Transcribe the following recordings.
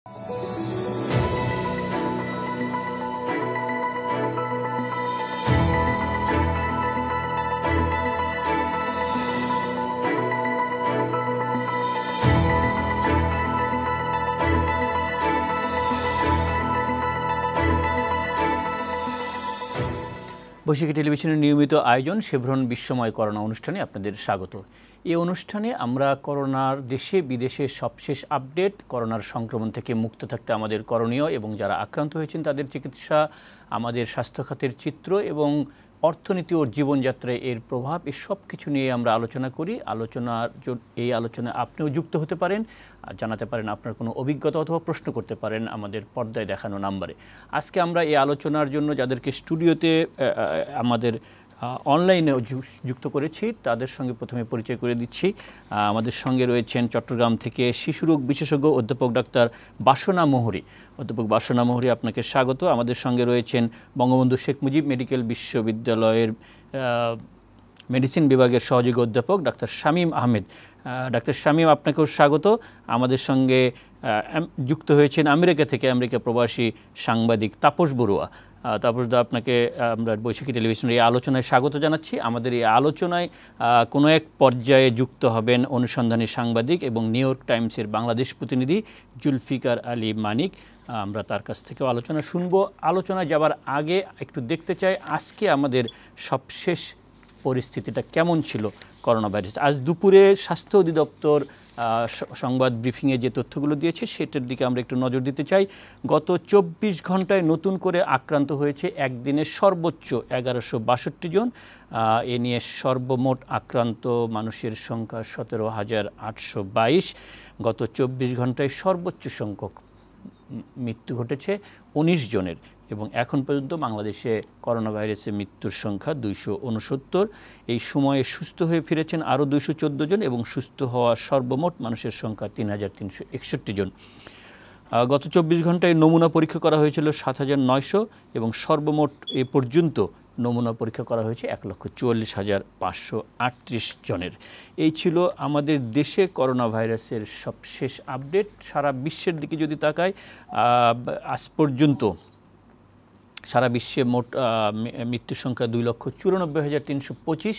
বৈশাখী টেলিভিশনের নিয়মিত আয়োজন শেভরন বিশ্বময় করোনা অনুষ্ঠানে আপনাদের স্বাগত। এই অনুষ্ঠানে আমরা করোনার দেশে বিদেশে সবশেষ আপডেট, করোনার সংক্রমণ থেকে মুক্ত থাকতে আমাদের করণীয় এবং যারা আক্রান্ত হয়েছেন তাদের চিকিৎসা, আমাদের স্বাস্থ্য খাতের চিত্র এবং অর্থনীতি ও জীবনযাত্রায় এর প্রভাব, এই সব কিছু নিয়ে আমরা আলোচনা করি। এই আলোচনায় আপনিও যুক্ত হতে পারেন, জানাতে পারেন আপনার কোনো অভিজ্ঞতা অথবা প্রশ্ন করতে পারেন আমাদের পর্দায় দেখানো নাম্বারে। আজকে আমরা এই আলোচনার জন্য যাদেরকে স্টুডিওতে আমাদের অনলাইনে যুক্ত করেছি তাদের সঙ্গে প্রথমে পরিচয় করে দিচ্ছি। আমাদের সঙ্গে রয়েছেন চট্টগ্রাম থেকে শিশুরোগ বিশেষজ্ঞ অধ্যাপক ডাক্তার বাসনা মোহরী। অধ্যাপক বাসনা মোহরী, আপনাকে স্বাগত। আমাদের সঙ্গে রয়েছেন বঙ্গবন্ধু শেখ মুজিব মেডিকেল বিশ্ববিদ্যালয়ের মেডিসিন বিভাগের সহযোগী অধ্যাপক ডাক্তার শামীম আহমেদ। ডাক্তার শামীম, আপনাকেও স্বাগত। আমাদের সঙ্গে যুক্ত হয়েছেন আমেরিকা থেকে আমেরিকা প্রবাসী সাংবাদিক তাপস বড়ুয়া। তাপসদা, আপনাকে আমরা বৈশাখী টেলিভিশনের এই আলোচনায় স্বাগত জানাচ্ছি। আমাদের এই আলোচনায় কোনো এক পর্যায়ে যুক্ত হবেন অনুসন্ধানী সাংবাদিক এবং নিউ ইয়র্ক টাইমসের বাংলাদেশ প্রতিনিধি জুলফিকার আলী মানিক। আমরা তার কাছ থেকেও আলোচনা শুনব। আলোচনায় যাবার আগে একটু দেখতে চাই আজকে আমাদের সবশেষ পরিস্থিতিটা কেমন ছিল করোনা ভাইরাস। আজ দুপুরে স্বাস্থ্য অধিদপ্তর সংবাদ ব্রিফিংয়ে যে তথ্যগুলো দিয়েছে সেটার দিকে আমরা একটু নজর দিতে চাই। গত 24 ঘন্টায় নতুন করে আক্রান্ত হয়েছে একদিনে সর্বোচ্চ 1162 জন। এ নিয়ে সর্বমোট আক্রান্ত মানুষের সংখ্যা 17,822। গত 24 ঘন্টায় সর্বোচ্চ সংখ্যক মৃত্যু ঘটেছে 19 জনের এবং এখন পর্যন্ত বাংলাদেশে করোনা ভাইরাসে মৃত্যুর সংখ্যা 269। এই সময়ে সুস্থ হয়ে ফিরেছেন আরও 214 জন এবং সুস্থ হওয়া সর্বমোট মানুষের সংখ্যা 3,361 জন। গত 24 ঘন্টায় নমুনা পরীক্ষা করা হয়েছিল 7,900 এবং সর্বমোট এ পর্যন্ত নমুনা পরীক্ষা করা হয়েছে 1,44,538 জনের। এই ছিল আমাদের দেশে করোনা ভাইরাসের সবশেষ আপডেট। সারা বিশ্বের দিকে যদি তাকাই, আজ পর্যন্ত সারা বিশ্বে মোট মৃত্যুর সংখ্যা 2,94,325,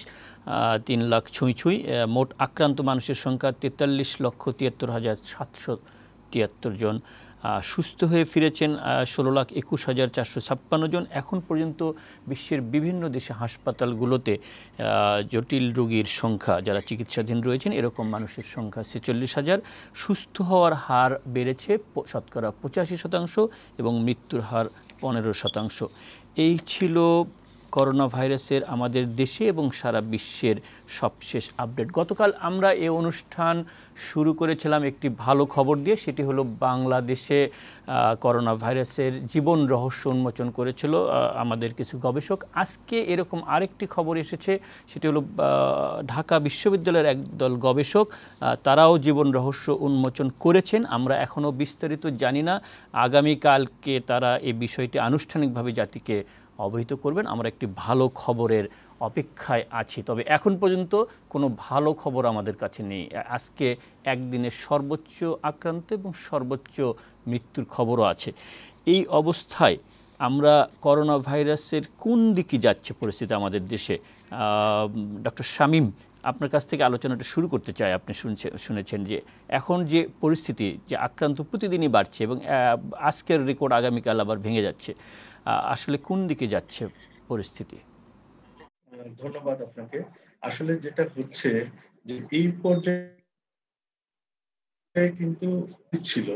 3 লাখ ছুঁই। মোট আক্রান্ত মানুষের সংখ্যা 43,73,773 জন। সুস্থ হয়ে ফিরেছেন 16,21,456 জন। এখন পর্যন্ত বিশ্বের বিভিন্ন দেশে হাসপাতালগুলোতে জটিল রোগীর সংখ্যা, যারা চিকিৎসাধীন রয়েছেন এরকম মানুষের সংখ্যা 46,000। সুস্থ হওয়ার হার বেড়েছে শতকরা 85% এবং মৃত্যুর হার 15%। এই ছিল করোনা ভাইরাসের আমাদের দেশে এবং সারা বিশ্বের সবশেষ আপডেট। গতকাল আমরা এই অনুষ্ঠান শুরু করেছিলাম একটি ভালো খবর দিয়ে, সেটি হলো বাংলাদেশে করোনা ভাইরাসের জীবন রহস্য উন্মোচন করেছিল আমাদের কিছু গবেষক। আজকে এরকম আরেকটি খবর এসেছে, সেটি হলো ঢাকা বিশ্ববিদ্যালয়ের একদল গবেষক, তারাও জীবন রহস্য উন্মোচন করেছেন। আমরা এখনও বিস্তারিত জানি না, আগামীকালকে তারা এই বিষয়টি আনুষ্ঠানিকভাবে জাতিকে অবহিত করবেন। আমরা একটি ভালো খবরের অপেক্ষায় আছি, তবে এখন পর্যন্ত কোনো ভালো খবর আমাদের কাছে নেই। আজকে একদিনের সর্বোচ্চ আক্রান্ত এবং সর্বোচ্চ মৃত্যুর খবরও আছে। এই অবস্থায় আমরা করোনা ভাইরাসের কোন দিকে যাচ্ছে পরিস্থিতি আমাদের দেশে, ডক্টর শামীম, আপনার কাছ থেকে আলোচনাটা শুরু করতে চাই। আপনি শুনেছেন যে এখন যে পরিস্থিতি, যে আক্রান্ত প্রতিদিনই বাড়ছে এবং আজকের রেকর্ড আগামীকাল আবার ভেঙে যাচ্ছে, আসলে কোন দিকে যাচ্ছে পরিস্থিতি? ধন্যবাদ আপনাকে। আসলে যেটা হচ্ছে যে এই পর্যায়ে কিন্তু ছিল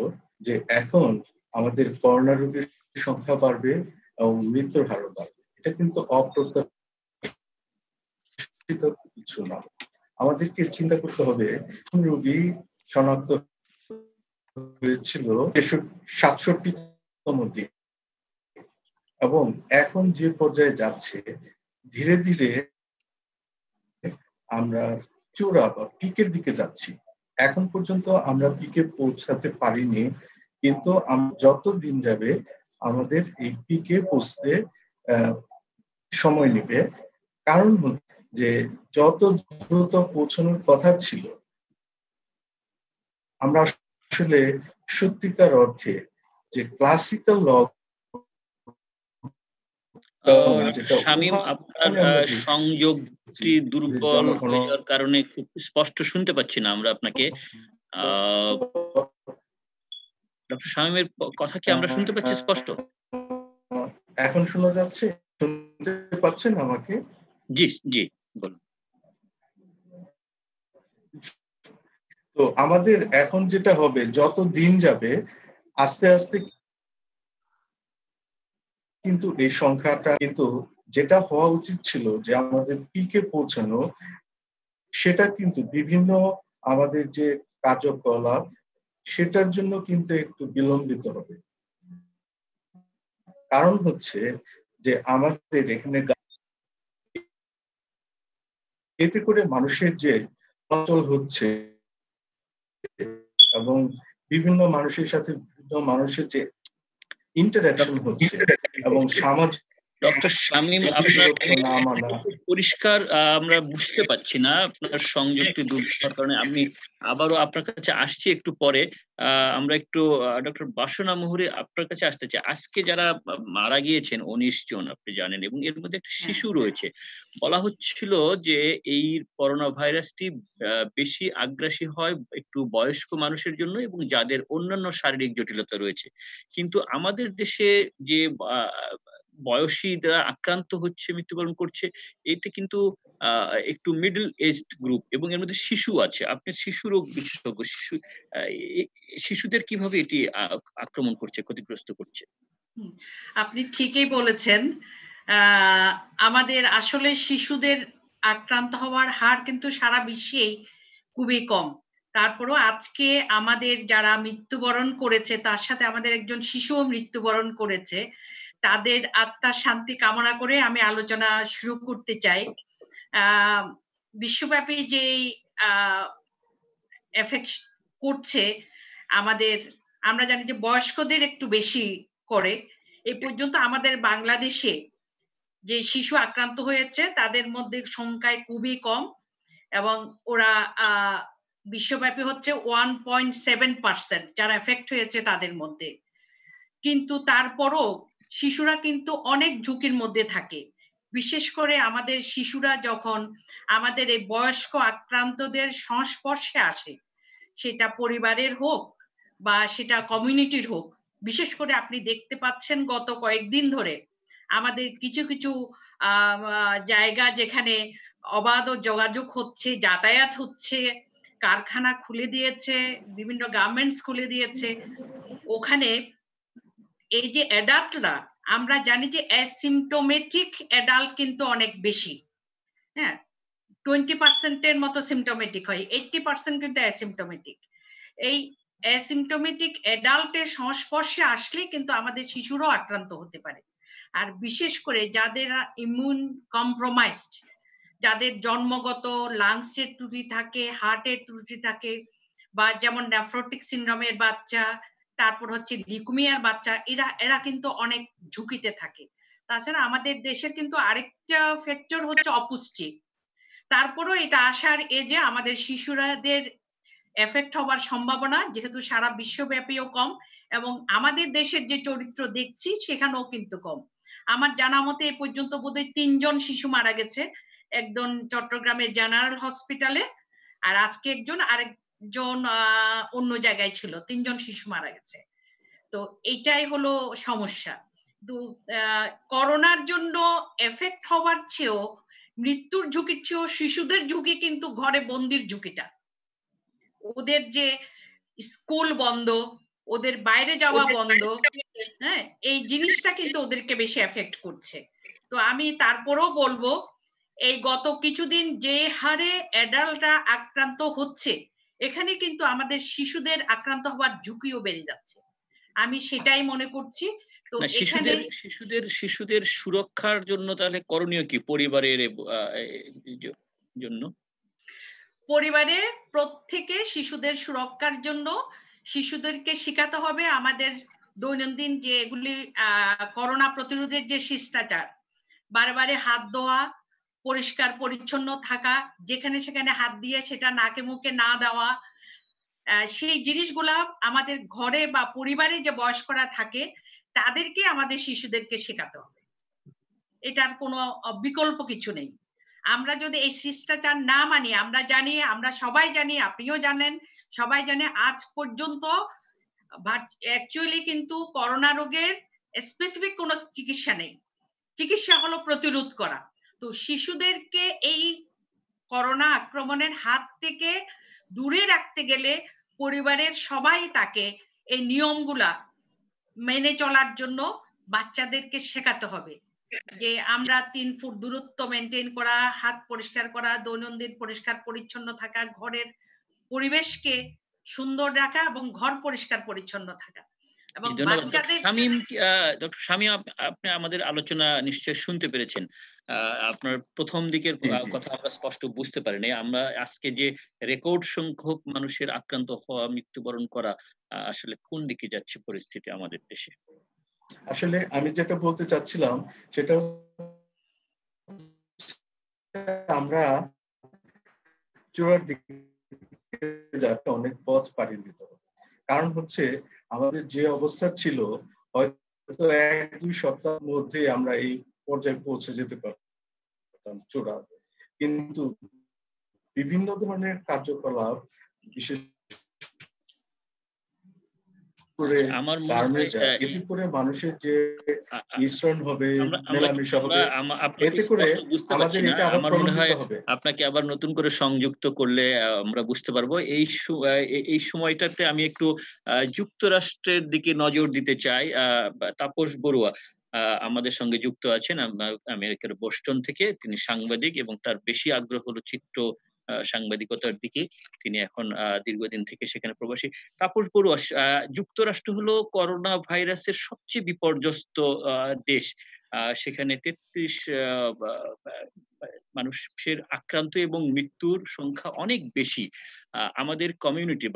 যে এখন আমাদের করোনা রোগীর সংখ্যা বাড়বে এবং মৃত্যুর হারও বাড়বে। এটা কিন্তু অপ্রত্যাশিত কিছু না। আমাদেরকে চিন্তা করতে হবে, কোন রোগী শনাক্ত হয়েছিল 67তম দিন এবং এখন যে পর্যায়ে যাচ্ছে, ধীরে ধীরে আমরা চূড়া বা পিকের দিকে যাচ্ছি। এখন পর্যন্ত আমরা পিকে পৌঁছাতে পারিনি, কিন্তু যত দিন যাবে আমাদের এই পিকে পৌঁছতে সময় নেবে। কারণ হচ্ছে যে যত দ্রুত পৌঁছানোর কথা ছিল, আমরা আসলে সত্যিকার অর্থে যে ক্লাসিক্যাল ল যেটা শামীম, আপনার সংযোগটি দুর্বল হয়ে যাওয়ার কারণে খুব স্পষ্ট শুনতে পাচ্ছি না আমরা আপনাকে। ডক্টর শামীমের কথা কি আমরা শুনতে পাচ্ছি স্পষ্ট? এখন শোনা যাচ্ছে? শুনতে পাচ্ছেন আমাকে? জি জি, বলুন। তো আমাদের এখন যেটা হবে, যত দিন যাবে আস্তে আস্তে কিন্তু এই সংখ্যাটা, কিন্তু যেটা হওয়া উচিত ছিল যে আমাদের পিকে পৌঁছানো, সেটা কিন্তু বিভিন্ন আমাদের যে কার্যকলাপ সেটার জন্য কিন্তু একটু বিলম্বিত হবে। কারণ হচ্ছে যে আমাদের এখানে এতে করে মানুষের যে চলাচল হচ্ছে এবং বিভিন্ন মানুষের সাথে বিভিন্ন মানুষের যে ইন্টারাকশন হচ্ছে এবং সামাজিক ডক্টর শামীম, আপনার পরিষ্কার আমরা বুঝতে পাচ্ছি না, আপনার সংযুক্তি দুর্বল কারণে। আমি আবারও আপনার কাছে আসছি একটু পরে। আমরা একটু ডক্টর বাসনা মুহুরী আপনার কাছে আসতে চাই। আজকে যারা মারা গিয়েছেন 19 জন আপনি জানেন, এবং এর মধ্যে একটা শিশু রয়েছে। বলা হচ্ছিল যে এই করোনা ভাইরাসটি বেশি আগ্রাসী হয় একটু বয়স্ক মানুষের জন্য এবং যাদের অন্যান্য শারীরিক জটিলতা রয়েছে। কিন্তু আমাদের দেশে যে বয়সীরা আক্রান্ত হচ্ছে, মৃত্যুবরণ করছে, এটা কিন্তু একটু মিডল এজড গ্রুপ, এবং এর মধ্যে শিশু আছে। আপনি শিশু রোগ বিশেষজ্ঞ, শিশুদের কিভাবে এটি আক্রমণ করছে, ক্ষতিগ্রস্ত করছে? আপনি ঠিকই বলেছেন। আমাদের আসলে শিশুদের আক্রান্ত হওয়ার হার কিন্তু সারা বিশ্বেই খুবই কম। তারপরও আজকে আমাদের যারা মৃত্যুবরণ করেছে তার সাথে আমাদের একজন শিশুও মৃত্যুবরণ করেছে। তাদের আত্মার শান্তি কামনা করে আমি আলোচনা শুরু করতে চাই। বিশ্বব্যাপী যে এফেক্ট করছে আমাদের, আমরা জানি যে বয়স্কদের একটু বেশি করে। এই পর্যন্ত আমাদের বাংলাদেশে যে শিশু আক্রান্ত হয়েছে তাদের মধ্যে সংখ্যায় খুবই কম, এবং ওরা বিশ্বব্যাপী হচ্ছে 1.7% যারা এফেক্ট হয়েছে তাদের মধ্যে। কিন্তু তারপরও শিশুরা কিন্তু অনেক ঝুঁকির মধ্যে থাকে। বিশেষ করে আমাদের শিশুরা যখন আমাদের এই বয়স্ক আক্রান্তদের সংস্পর্শে আসে, সেটা পরিবারের হোক বা সেটা কমিউনিটির হোক, বিশেষ করে আপনি দেখতে পাচ্ছেন গত কয়েকদিন ধরে আমাদের কিছু কিছু জায়গা যেখানে অবাধ যোগাযোগ হচ্ছে, যাতায়াত হচ্ছে, কারখানা খুলে দিয়েছে, বিভিন্ন গার্মেন্টস খুলে দিয়েছে, ওখানে এই যে অ্যাডাল্টরা, আমরা জানি যে অ্যাসিমটোমেটিক অ্যাডাল্ট কিন্তু অনেক বেশি। হ্যাঁ, 20% মতো সিমটোমেটিক হয়, 80% কিন্তু অ্যাসিমটোমেটিক। এই অ্যাসিমটোমেটিক অ্যাডাল্টের সংস্পর্শে আসলে কিন্তু আমাদের শিশুরাও আক্রান্ত হতে পারে। আর বিশেষ করে যাদের ইমিউন কম্প্রোমাইজড, যাদের জন্মগত লাংসের ত্রুটি থাকে, হার্টের ত্রুটি থাকে, বা যেমন নেফ্রোটিক সিনড্রোমের বাচ্চা, তারপর হচ্ছে লিউকেমিয়ার বাচ্চা, এরা কিন্তু অনেক ঝুঁকিতে থাকে। তাছাড়া আমাদের দেশের কিন্তু আরেকটা ফ্যাক্টর হচ্ছে অপুষ্টি। তারপরও এটা আসার যে আমাদের শিশুরাদের এফেক্ট হওয়ার সম্ভাবনা যেহেতু সারা বিশ্বব্যাপীও কম, এবং আমাদের দেশের যে চরিত্র দেখছি সেখানেও কিন্তু কম। আমার জানা মতে এ পর্যন্ত বোধহয় 3 জন শিশু মারা গেছে, একজন চট্টগ্রামের জেনারেল হসপিটালে, আর আজকে আরেকজন অন্য জায়গায় ছিল। 3 জন শিশু মারা গেছে। তো এইটাই হলো সমস্যা। তো করোনার জন্য এফেক্ট হওয়ার চেয়েও, মৃত্যুর ঝুঁকির চেয়েও শিশুদের ঝুঁকি কিন্তু ঘরে বন্দির ঝুঁকিটা। ওদের যে স্কুল বন্ধ, ওদের বাইরে যাওয়া বন্ধ, হ্যাঁ, এই জিনিসটা কিন্তু ওদেরকে বেশি এফেক্ট করছে। তো আমি তারপরেও বলবো, এই গত কিছুদিন যে হারে অ্যাডাল্টরা আক্রান্ত হচ্ছে, এখানে কিন্তু আমাদের শিশুদের আক্রান্ত হওয়ার ঝুঁকিও বেড়ে যাচ্ছে। আমি সেটাই মনে করছি। তো শিশুদের সুরক্ষার জন্য তাহলে করণীয় কি পরিবারের জন্য? পরিবারে প্রত্যেকে শিশুদের সুরক্ষার জন্য শিশুদেরকে শেখাতে হবে আমাদের দৈনন্দিন যে এগুলি করোনা প্রতিরোধের যে শিষ্টাচার, বারে হাত ধোয়া, পরিষ্কার পরিচ্ছন্ন থাকা, যেখানে সেখানে হাত দিয়ে সেটা নাকে মুখে না দেওয়া, সেই জিনিসগুলা আমাদের ঘরে বা পরিবারে যে বয়স্করা থাকে তাদেরকে আমাদের শিশুদেরকে শেখাতে হবে। এটার কোনো বিকল্প কিছু নেই। আমরা যদি এই শিষ্টাচার না মানি, আমরা সবাই জানি, আপনিও জানেন, সবাই জানে আজ পর্যন্ত অ্যাকচুয়ালি কিন্তু করোনা রোগের স্পেসিফিক কোনো চিকিৎসা নেই। চিকিৎসা হলো প্রতিরোধ করা। তো শিশুদেরকে এই করোনা আক্রমণের হাত থেকে দূরে রাখতে গেলে পরিবারের সবাই তাকে এই নিয়মগুলা মেনে চলার জন্য বাচ্চাদেরকে শেখাতে হবে। যে আমরা 3 ফুট দূরত্ব মেনটেন করা, হাত পরিষ্কার করা, দৈনন্দিন পরিষ্কার পরিচ্ছন্ন থাকা, ঘরের পরিবেশকে সুন্দর রাখা এবং ঘর পরিষ্কার পরিচ্ছন্ন থাকা। এবং বাচ্চাদের ডক্টর শামীম, আপনি আমাদের আলোচনা নিশ্চয়ই শুনতে পেরেছেন। আপনার প্রথম দিকের কথা আমরা স্পষ্ট বুঝতে পারিনি। আমরা আজকে যে রেকর্ড সংখ্যক মানুষের আক্রান্ত হওয়া, মৃত্যুবরণ করা, আসলে কোন দিকে যাচ্ছে পরিস্থিতি আমাদের দেশে? আসলে আমি যেটা বলতে চাচ্ছিলাম সেটা আমরা চূড়ার দিকে যাতে অনেক পথ পাড়ি দিতে হবে। কারণ হচ্ছে আমাদের যে অবস্থা ছিল হয়তো 1-2 সপ্তাহের মধ্যে আমরা এই পর্যায়ে পৌঁছে যেতে পারতাম চূড়া, কিন্তু বিভিন্ন ধরনের কার্যকলাপ বিশেষ করে এতে করে মানুষের যে মিশ্রণ হবে, মেলামেশা হবে, এতে করে আমাদের এটা আরো প্রভাবিত হবে। আপনাকে আবার নতুন করে সংযুক্ত করলে আমরা বুঝতে পারবো। এই সময়টাতে আমি একটু যুক্তরাষ্ট্রের দিকে নজর দিতে চাই। তাপস বড়ুয়া আমাদের সঙ্গে যুক্ত আছেন আমেরিকার বোস্টন থেকে। তিনি সাংবাদিক এবং তার বেশি আগ্রহ হলো চিত্র সাংবাদিকতার দিকে। তিনি এখন দীর্ঘদিন থেকে সেখানে প্রবাসী। তাপস বড়ুয়া, যুক্তরাষ্ট্র হলো করোনা ভাইরাসের সবচেয়ে বিপর্যস্ত দেশ। সেখানে 33 মানুষের আক্রান্ত এবং মৃত্যুর সংখ্যা অনেক বেশি। আমাদের কমিউনিটি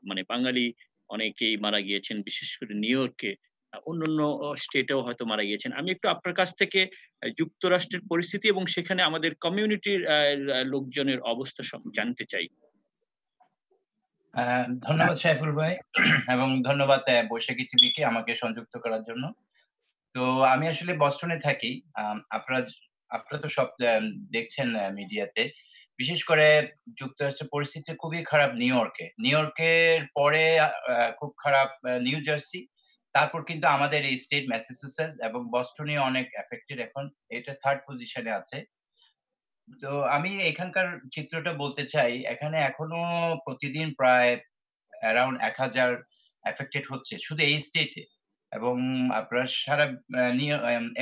মানে বাঙালি অনেকেই মারা গিয়েছেন, বিশেষ করে নিউ ইয়র্কে, অন্যান্য স্টেটেও হয়তো মারা গিয়েছেন। আমি একটু আপনার কাছ থেকে যুক্তরাষ্ট্রের পরিস্থিতি এবং সেখানে আমাদের কমিউনিটির লোকজনের অবস্থা জানতে চাই। ধন্যবাদ সাইফুল ভাই এবং ধন্যবাদ বৈশাখী টিভিকে আমাকে সংযুক্ত করার জন্য। তো আমি আসলে বস্টনে থাকি। আপনারা তো সব দেখছেন মিডিয়াতে। বিশেষ করে যুক্তরাষ্ট্রের পরিস্থিতি খুবই খারাপ নিউ ইয়র্কের পরে খুব খারাপ নিউ জার্সি, তারপর কিন্তু আমাদের এই স্টেট ম্যাসাচুসেটস এবং বস্টনে অনেক এফেক্টেড। এখন এটা 3rd পজিশনে আছে। তো আমি এখানকার চিত্রটা বলতে চাই। এখানে এখনো প্রতিদিন প্রায় অ্যারাউন্ড 1000 এফেক্টেড হচ্ছে শুধু এই স্টেটে। এবং আপনারা সারা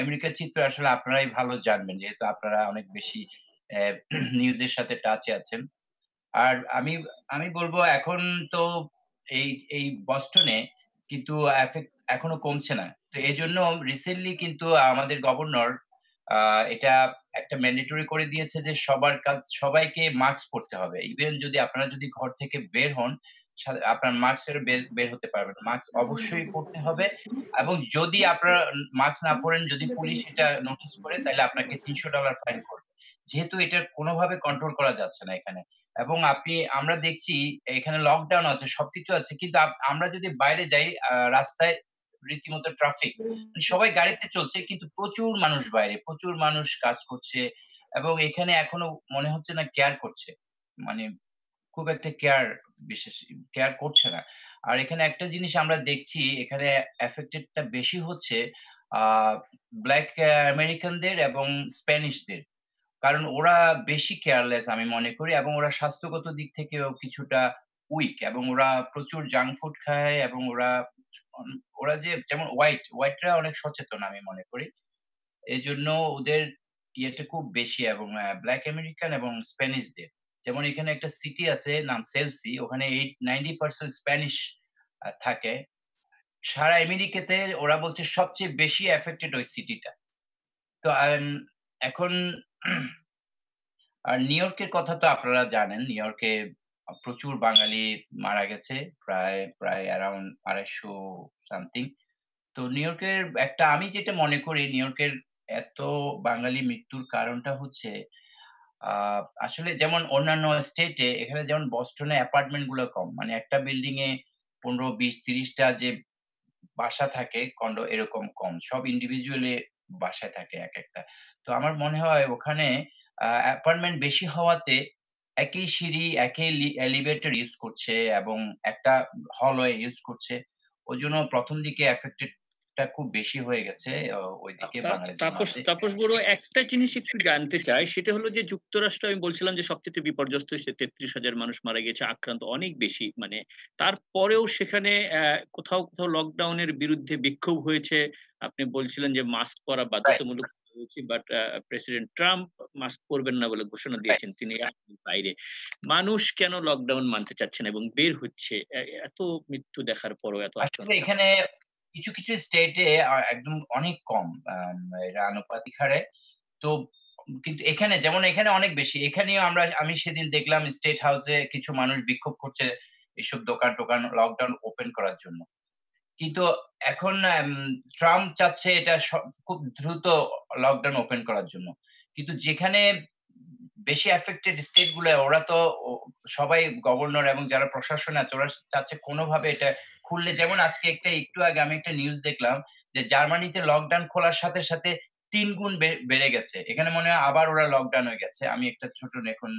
আমেরিকার চিত্র আসলে আপনারাই ভালো জানবেন, যেহেতু আপনারা অনেক বেশি নিউজের সাথে টাচে আছেন। আর আমি বলবো এখন তো এই বস্টনে কিন্তু এফেক্ট এখনো কমছে না। তো এইজন্য রিসেন্টলি কিন্তু আমাদের গভর্নর এটা একটা ম্যান্ডেটরি করে দিয়েছে যে সবাইকে মাস্ক পরতে হবে। ইভেন যদি আপনারা ঘর থেকে বের হন, আপনার মাস্ক এর বের হতে পারবেন। মাস্ক অবশ্যই পরতে হবে। এবং যদি আপনারা মাস্ক না পরেন, যদি পুলিশ এটা নোটিস করে, তাহলে আপনাকে $300 ফাইন করবে। যেহেতু এটা কোনোভাবে কন্ট্রোল করা যাচ্ছে না এখানে। এবং আমরা দেখছি এখানে লকডাউন আছে, সবকিছু আছে, কিন্তু আমরা যদি বাইরে যাই, রাস্তায় রীতিমতো ট্রাফিক, সবাই গাড়িতে চলছে, কিন্তু প্রচুর মানুষ বাইরে, প্রচুর মানুষ কাজ করছে এবং এখানে এখনো মনে হচ্ছে না কেয়ার করছে, মানে খুব একটা কেয়ার করছে না। আর এখানে একটা জিনিস আমরা দেখছি, এখানে এফেক্টেডটা বেশি হচ্ছে ব্ল্যাক আমেরিকানদের এবং স্প্যানিশদের, কারণ ওরা বেশি কেয়ারলেস আমি মনে করি, এবং ওরা স্বাস্থ্যগত দিক থেকেও কিছুটা উইক, এবং ওরা প্রচুর জাঙ্ক ফুড খায়, এবং ওরা যেমন হোয়াইটরা অনেক সচেতন আমি মনে করি, এই জন্য ওদের ইয়েটা খুব বেশি। এবং ব্ল্যাক আমেরিকান এবং স্প্যানিশদের, যেমন এখানে একটা সিটি আছে নাম সেলসি, ওখানে 90% স্প্যানিশ থাকে। সারা আমেরিকাতে ওরা বলছে সবচেয়ে বেশি এফেক্টেড ওই সিটিটা। তো এখন আর নিউ ইয়র্কের কথা তো আপনারা জানেন, নিউ ইয়র্কে প্রচুর বাঙালি মারা গেছে, প্রায় অ্যারাউন্ড 250 সামথিং। তো নিউ ইয়র্কের আমি যেটা মনে করি, নিউ ইয়র্কের এত বাঙালি মৃত্যুর কারণটা হচ্ছে আসলে যেমন অন্যান্য স্টেটে এখানে যেমন বস্টনে অ্যাপার্টমেন্ট গুলো কম, মানে একটা বিল্ডিং এ 15, 20, 30টা যে বাসা থাকে কন্ডো এরকম কম, সব ইন্ডিভিজুয়ালি বাসায় থাকে এক একটা। তো আমার মনে হয় ওখানে অ্যাপার্টমেন্ট বেশি হওয়াতে একই সিঁড়ি, একই এলিভেটর ইউজ করছে এবং একটা হলওয়ে ইউজ করছে। ওই জন্য প্রথম দিকে এফেক্টেডটা খুব বেশি হয়ে গেছে ওইদিকে বাঙালিদের তাপস মাঝে। তাপস বড়ুয়া, একটা জিনিস একটু জানতে চাই, সেটা হলো যে যুক্তরাষ্ট্র, আমি বলছিলাম যে সবচেয়ে বিপর্যস্ত, সে 33,000 মানুষ মারা গেছে, আক্রান্ত অনেক বেশি, মানে তারপরেও সেখানে কোথাও কোথাও লকডাউনের বিরুদ্ধে বিক্ষোভ হয়েছে। আপনি বলছিলেন যে মাস্ক পরা রাইট, বাধ্যতামূলক হয়েছে, বাট প্রেসিডেন্ট ট্রাম্প মাস্ক পরবেন না বলে ঘোষণা রাইট। দিয়েছেন, তিনি বাইরে। মানুষ কেন লকডাউন মানতে চাচ্ছে না এবং বের হচ্ছে এত মৃত্যু দেখার পরও এত আসলে আক্রান্ত? এখানে কিছু, কিছু স্টেটে একদম অনেক কম এর আনুপাতিক হারে। তো কিন্তু এখানে যেমন এখানে অনেক বেশি। এখানেও আমি সেদিন দেখলাম স্টেট হাউসে কিছু মানুষ বিক্ষোভ করছে এসব দোকান-টোকান লকডাউন ওপেন করার জন্য। কিন্তু এখন ট্রাম্প চাচ্ছে এটা খুব দ্রুত লকডাউন ওপেন করার জন্য। কিন্তু যেখানে বেশি এফেক্টেড স্টেট গুলো ওরা তো সবাই গভর্নর এবং যারা প্রশাসনে আছে ওরা চাচ্ছে কোনোভাবে এটা খুললে, যেমন আজকে একটু আগে আমি একটা নিউজ দেখলাম যে জার্মানিতে লকডাউন খোলার সাথে সাথে ৩ গুণ বেড়ে গেছে। এখানে মনে হয় আবার ওরা লকডাউন হয়ে গেছে। আমি একটা ছোট এখন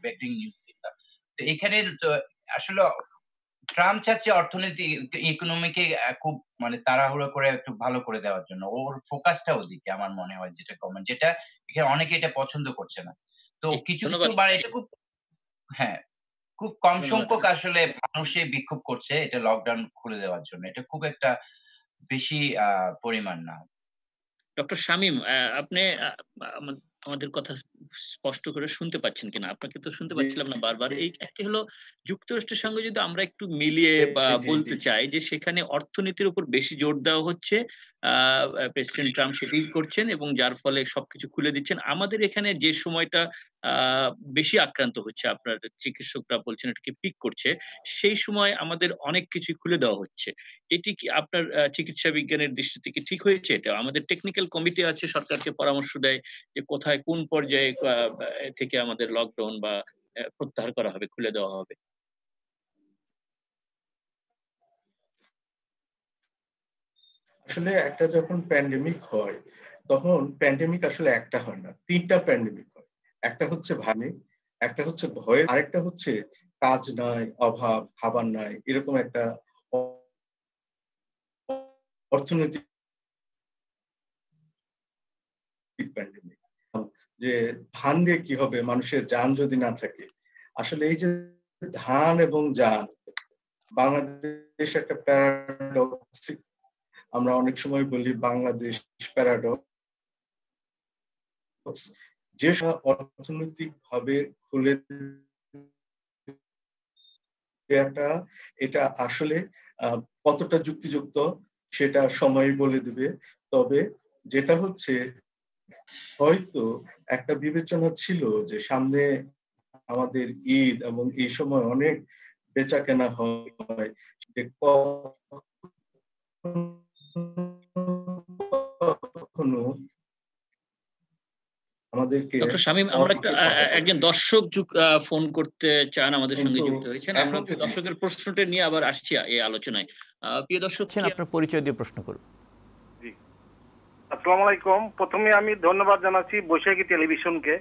ব্রেকিং নিউজ দেখলাম। তো এখানে তো আসলে ট্রাম্প চাচ্ছে অর্থনীতি ইকোনমিকে খুব মানে তাড়াহুড়ো করে একটু ভালো করে দেওয়ার জন্য। ওর ফোকাসটা ওদিকে আমার মনে হয়, যেটা গভর্নমেন্ট, যেটা এখানে অনেকে এটা পছন্দ করছে না। তো জি, কিছু, কিছু ধন্যবাদ। মানে এটা খুব, হ্যাঁ, খুব কম ধন্যবাদ সংখ্যক আসলে মানুষে বিক্ষোভ করছে এটা লকডাউন খুলে দেওয়ার জন্য। এটা খুব একটা বেশি পরিমাণ না। ডক্টর শামীম, আপনি আমাদের কথা স্পষ্ট করে শুনতে পাচ্ছেন কিনা? আপনাকে তো শুনতে জি পাচ্ছিলাম না বারবার। এই একটি হলো যুক্তরাষ্ট্রের সঙ্গে যদি আমরা একটু মিলিয়ে বা জি জি বলতে চাই যে সেখানে অর্থনীতির উপর বেশি জোর দেওয়া হচ্ছে। আ প্রেসিডেন্ট ট্রাম্প সেটিই করছেন এবং যার ফলে সবকিছু খুলে দিচ্ছেন। আমাদের এখানে যে সময়টা আ বেশি আক্রান্ত হচ্ছে, আপনার চিকিৎসকরা বলছেন এটাকে পিক করছে। সেই সময় আমাদের অনেক কিছুই খুলে দেওয়া হচ্ছে। এটি কি আপনার চিকিৎসা বিজ্ঞানের দৃষ্টি থেকে ঠিক হয়েছে এটা? আমাদের টেকনিক্যাল কমিটি আছে, সরকারকে পরামর্শ দেয় যে কোথায় কোন পর্যায়ে থেকে আমাদের লকডাউন বা প্রত্যাহার করা হবে, খুলে দেওয়া হবে। আসলে একটা যখন প্যান্ডেমিক হয় তখন প্যান্ডেমিক আসলে একটা হয় না, 3টা প্যান্ডেমিক হয়। একটা হচ্ছে ভাবে, একটা হচ্ছে ভয়, আরেকটা হচ্ছে কাজ নাই, অভাব, খাবার নাই, এরকম একটা অর্থনৈতিক প্যান্ডেমিক। যে ধান দিয়ে কি হবে, মানুষের যান যদি না থাকে। আসলে এই যে ধান এবং যান, বাংলাদেশ একটা প্যারাডক্স, আমরা অনেক সময় বলি বাংলাদেশ প্যারাডক্স, যে অর্থনৈতিক ভাবে খুলে দেওয়াটা, এটা আসলে কতটা যুক্তিযুক্ত সেটা সময় বলে দিবে। তবে যেটা হচ্ছে, হয়তো একটা বিবেচনা ছিল যে সামনে আমাদের ঈদ এবং এই সময় অনেক বেচা কেনা হয়, যে কখনো আমাদেরকে ডক্টর শামীম, আমরা একটা একজন দর্শক ফোন করতে চান, আমাদের সঙ্গে কিন্তু যুক্ত হয়েছেন। আমরা এখন যদি দর্শকের প্রশ্নটা নিয়ে আবার আসছি এই আলোচনায়। প্রিয় দর্শক, আপনার পরিচয় দিয়ে প্রশ্ন করুন। জি, আসসালামু আলাইকুম। প্রথমে আমি ধন্যবাদ জানাচ্ছি বৈশাখী টেলিভিশনকে,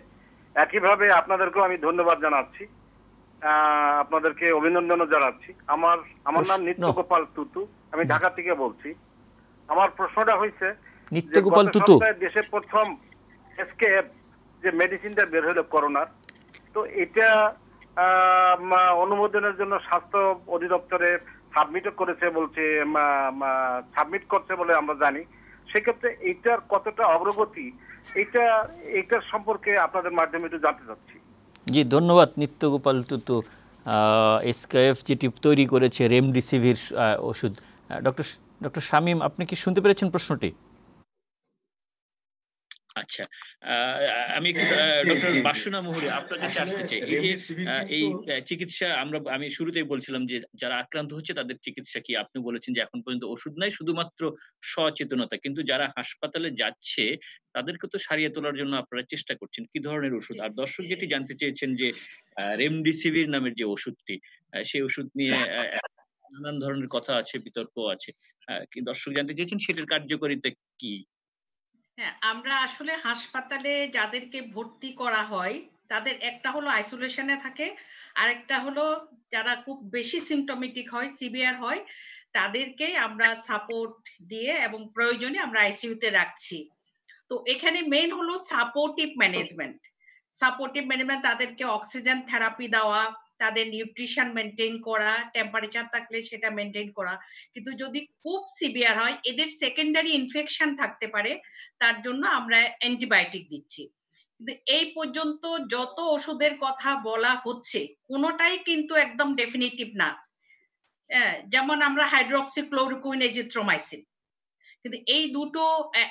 একইভাবে আপনাদেরকেও আমি ধন্যবাদ জানাচ্ছি, আপনাদেরকে অভিনন্দনও জানাচ্ছি। আমার নাম নিত্যগোপাল তুতু, আমি ঢাকা থেকে বলছি। আমার প্রশ্নটা হয়েছে নিত্যগোপাল তুতু, দেশে প্রথম এসকেএফ যে মেডিসিনটা বের হলো করোনার, তো এটা অনুমোদনের জন্য স্বাস্থ্য অধিদপ্তরে সাবমিটও করেছে, বলছে সাবমিট করছে বলে আমরা জানি। সেক্ষেত্রে এইটার কতটা অগ্রগতি, এইটার সম্পর্কে আপনাদের মাধ্যমে একটু জানতে চাচ্ছি। জি ধন্যবাদ নিত্যগোপাল তুতু। এসকেএফ যেটি তৈরি করেছে রেমডেসিভির ওষুধ। ডক্টর শামীম, আপনি কি শুনতে পেরেছেন প্রশ্নটি? আচ্ছা, আমি একটু ডক্টর বাসুনা মুহুরী আপনার কাছে আসতে চাই। এই যে এই চিকিৎসা আমি শুরুতেই বলছিলাম যে যারা আক্রান্ত হচ্ছে তাদের চিকিৎসা কি? আপনি বলেছেন যে এখন পর্যন্ত ওষুধ নাই, শুধুমাত্র সচেতনতা। কিন্তু যারা হাসপাতালে যাচ্ছে তাদেরকে তো সারিয়ে তোলার জন্য আপনারা চেষ্টা করছেন। কি ধরনের ওষুধ? আর দর্শক যেটি জানতে চেয়েছেন যে রেমডেসিভির নামের যে ওষুধটি, সেই ওষুধ নিয়ে নানান ধরনের কথা আছে, বিতর্ক আছে। কি দর্শক জানতে চেয়েছেন সেটার কার্যকারিতা কি? হ্যাঁ, আমরা আসলে হাসপাতালে যাদেরকে ভর্তি করা হয় তাদের একটা হলো আইসোলেশনে থাকে, আরেকটা হলো যারা খুব বেশি সিম্পটমেটিক হয়, সিভিয়ার হয়, তাদেরকে আমরা সাপোর্ট দিয়ে এবং প্রয়োজনে আমরা আইসিইউতে রাখছি। তো এখানে মেইন হলো সাপোর্টিভ ম্যানেজমেন্ট। সাপোর্টিভ ম্যানেজমেন্ট তাদেরকে অক্সিজেন থেরাপি দেওয়া, তাদের নিউট্রিশন মেনটেন করা, টেম্পারেচার থাকলে সেটা মেনটেন করা। কিন্তু যদি খুব সিভিয়ার হয়, এদের সেকেন্ডারি ইনফেকশন থাকতে পারে, তার জন্য আমরা অ্যান্টিবায়োটিক দিচ্ছি। কিন্তু এই পর্যন্ত যত ওষুধের কথা বলা হচ্ছে কোনোটাই কিন্তু একদম ডেফিনিটিভ না। যেমন আমরা হাইড্রোক্সিক্লোরোকুইন, এজিথ্রোমাইসিন, কিন্তু এই দুটো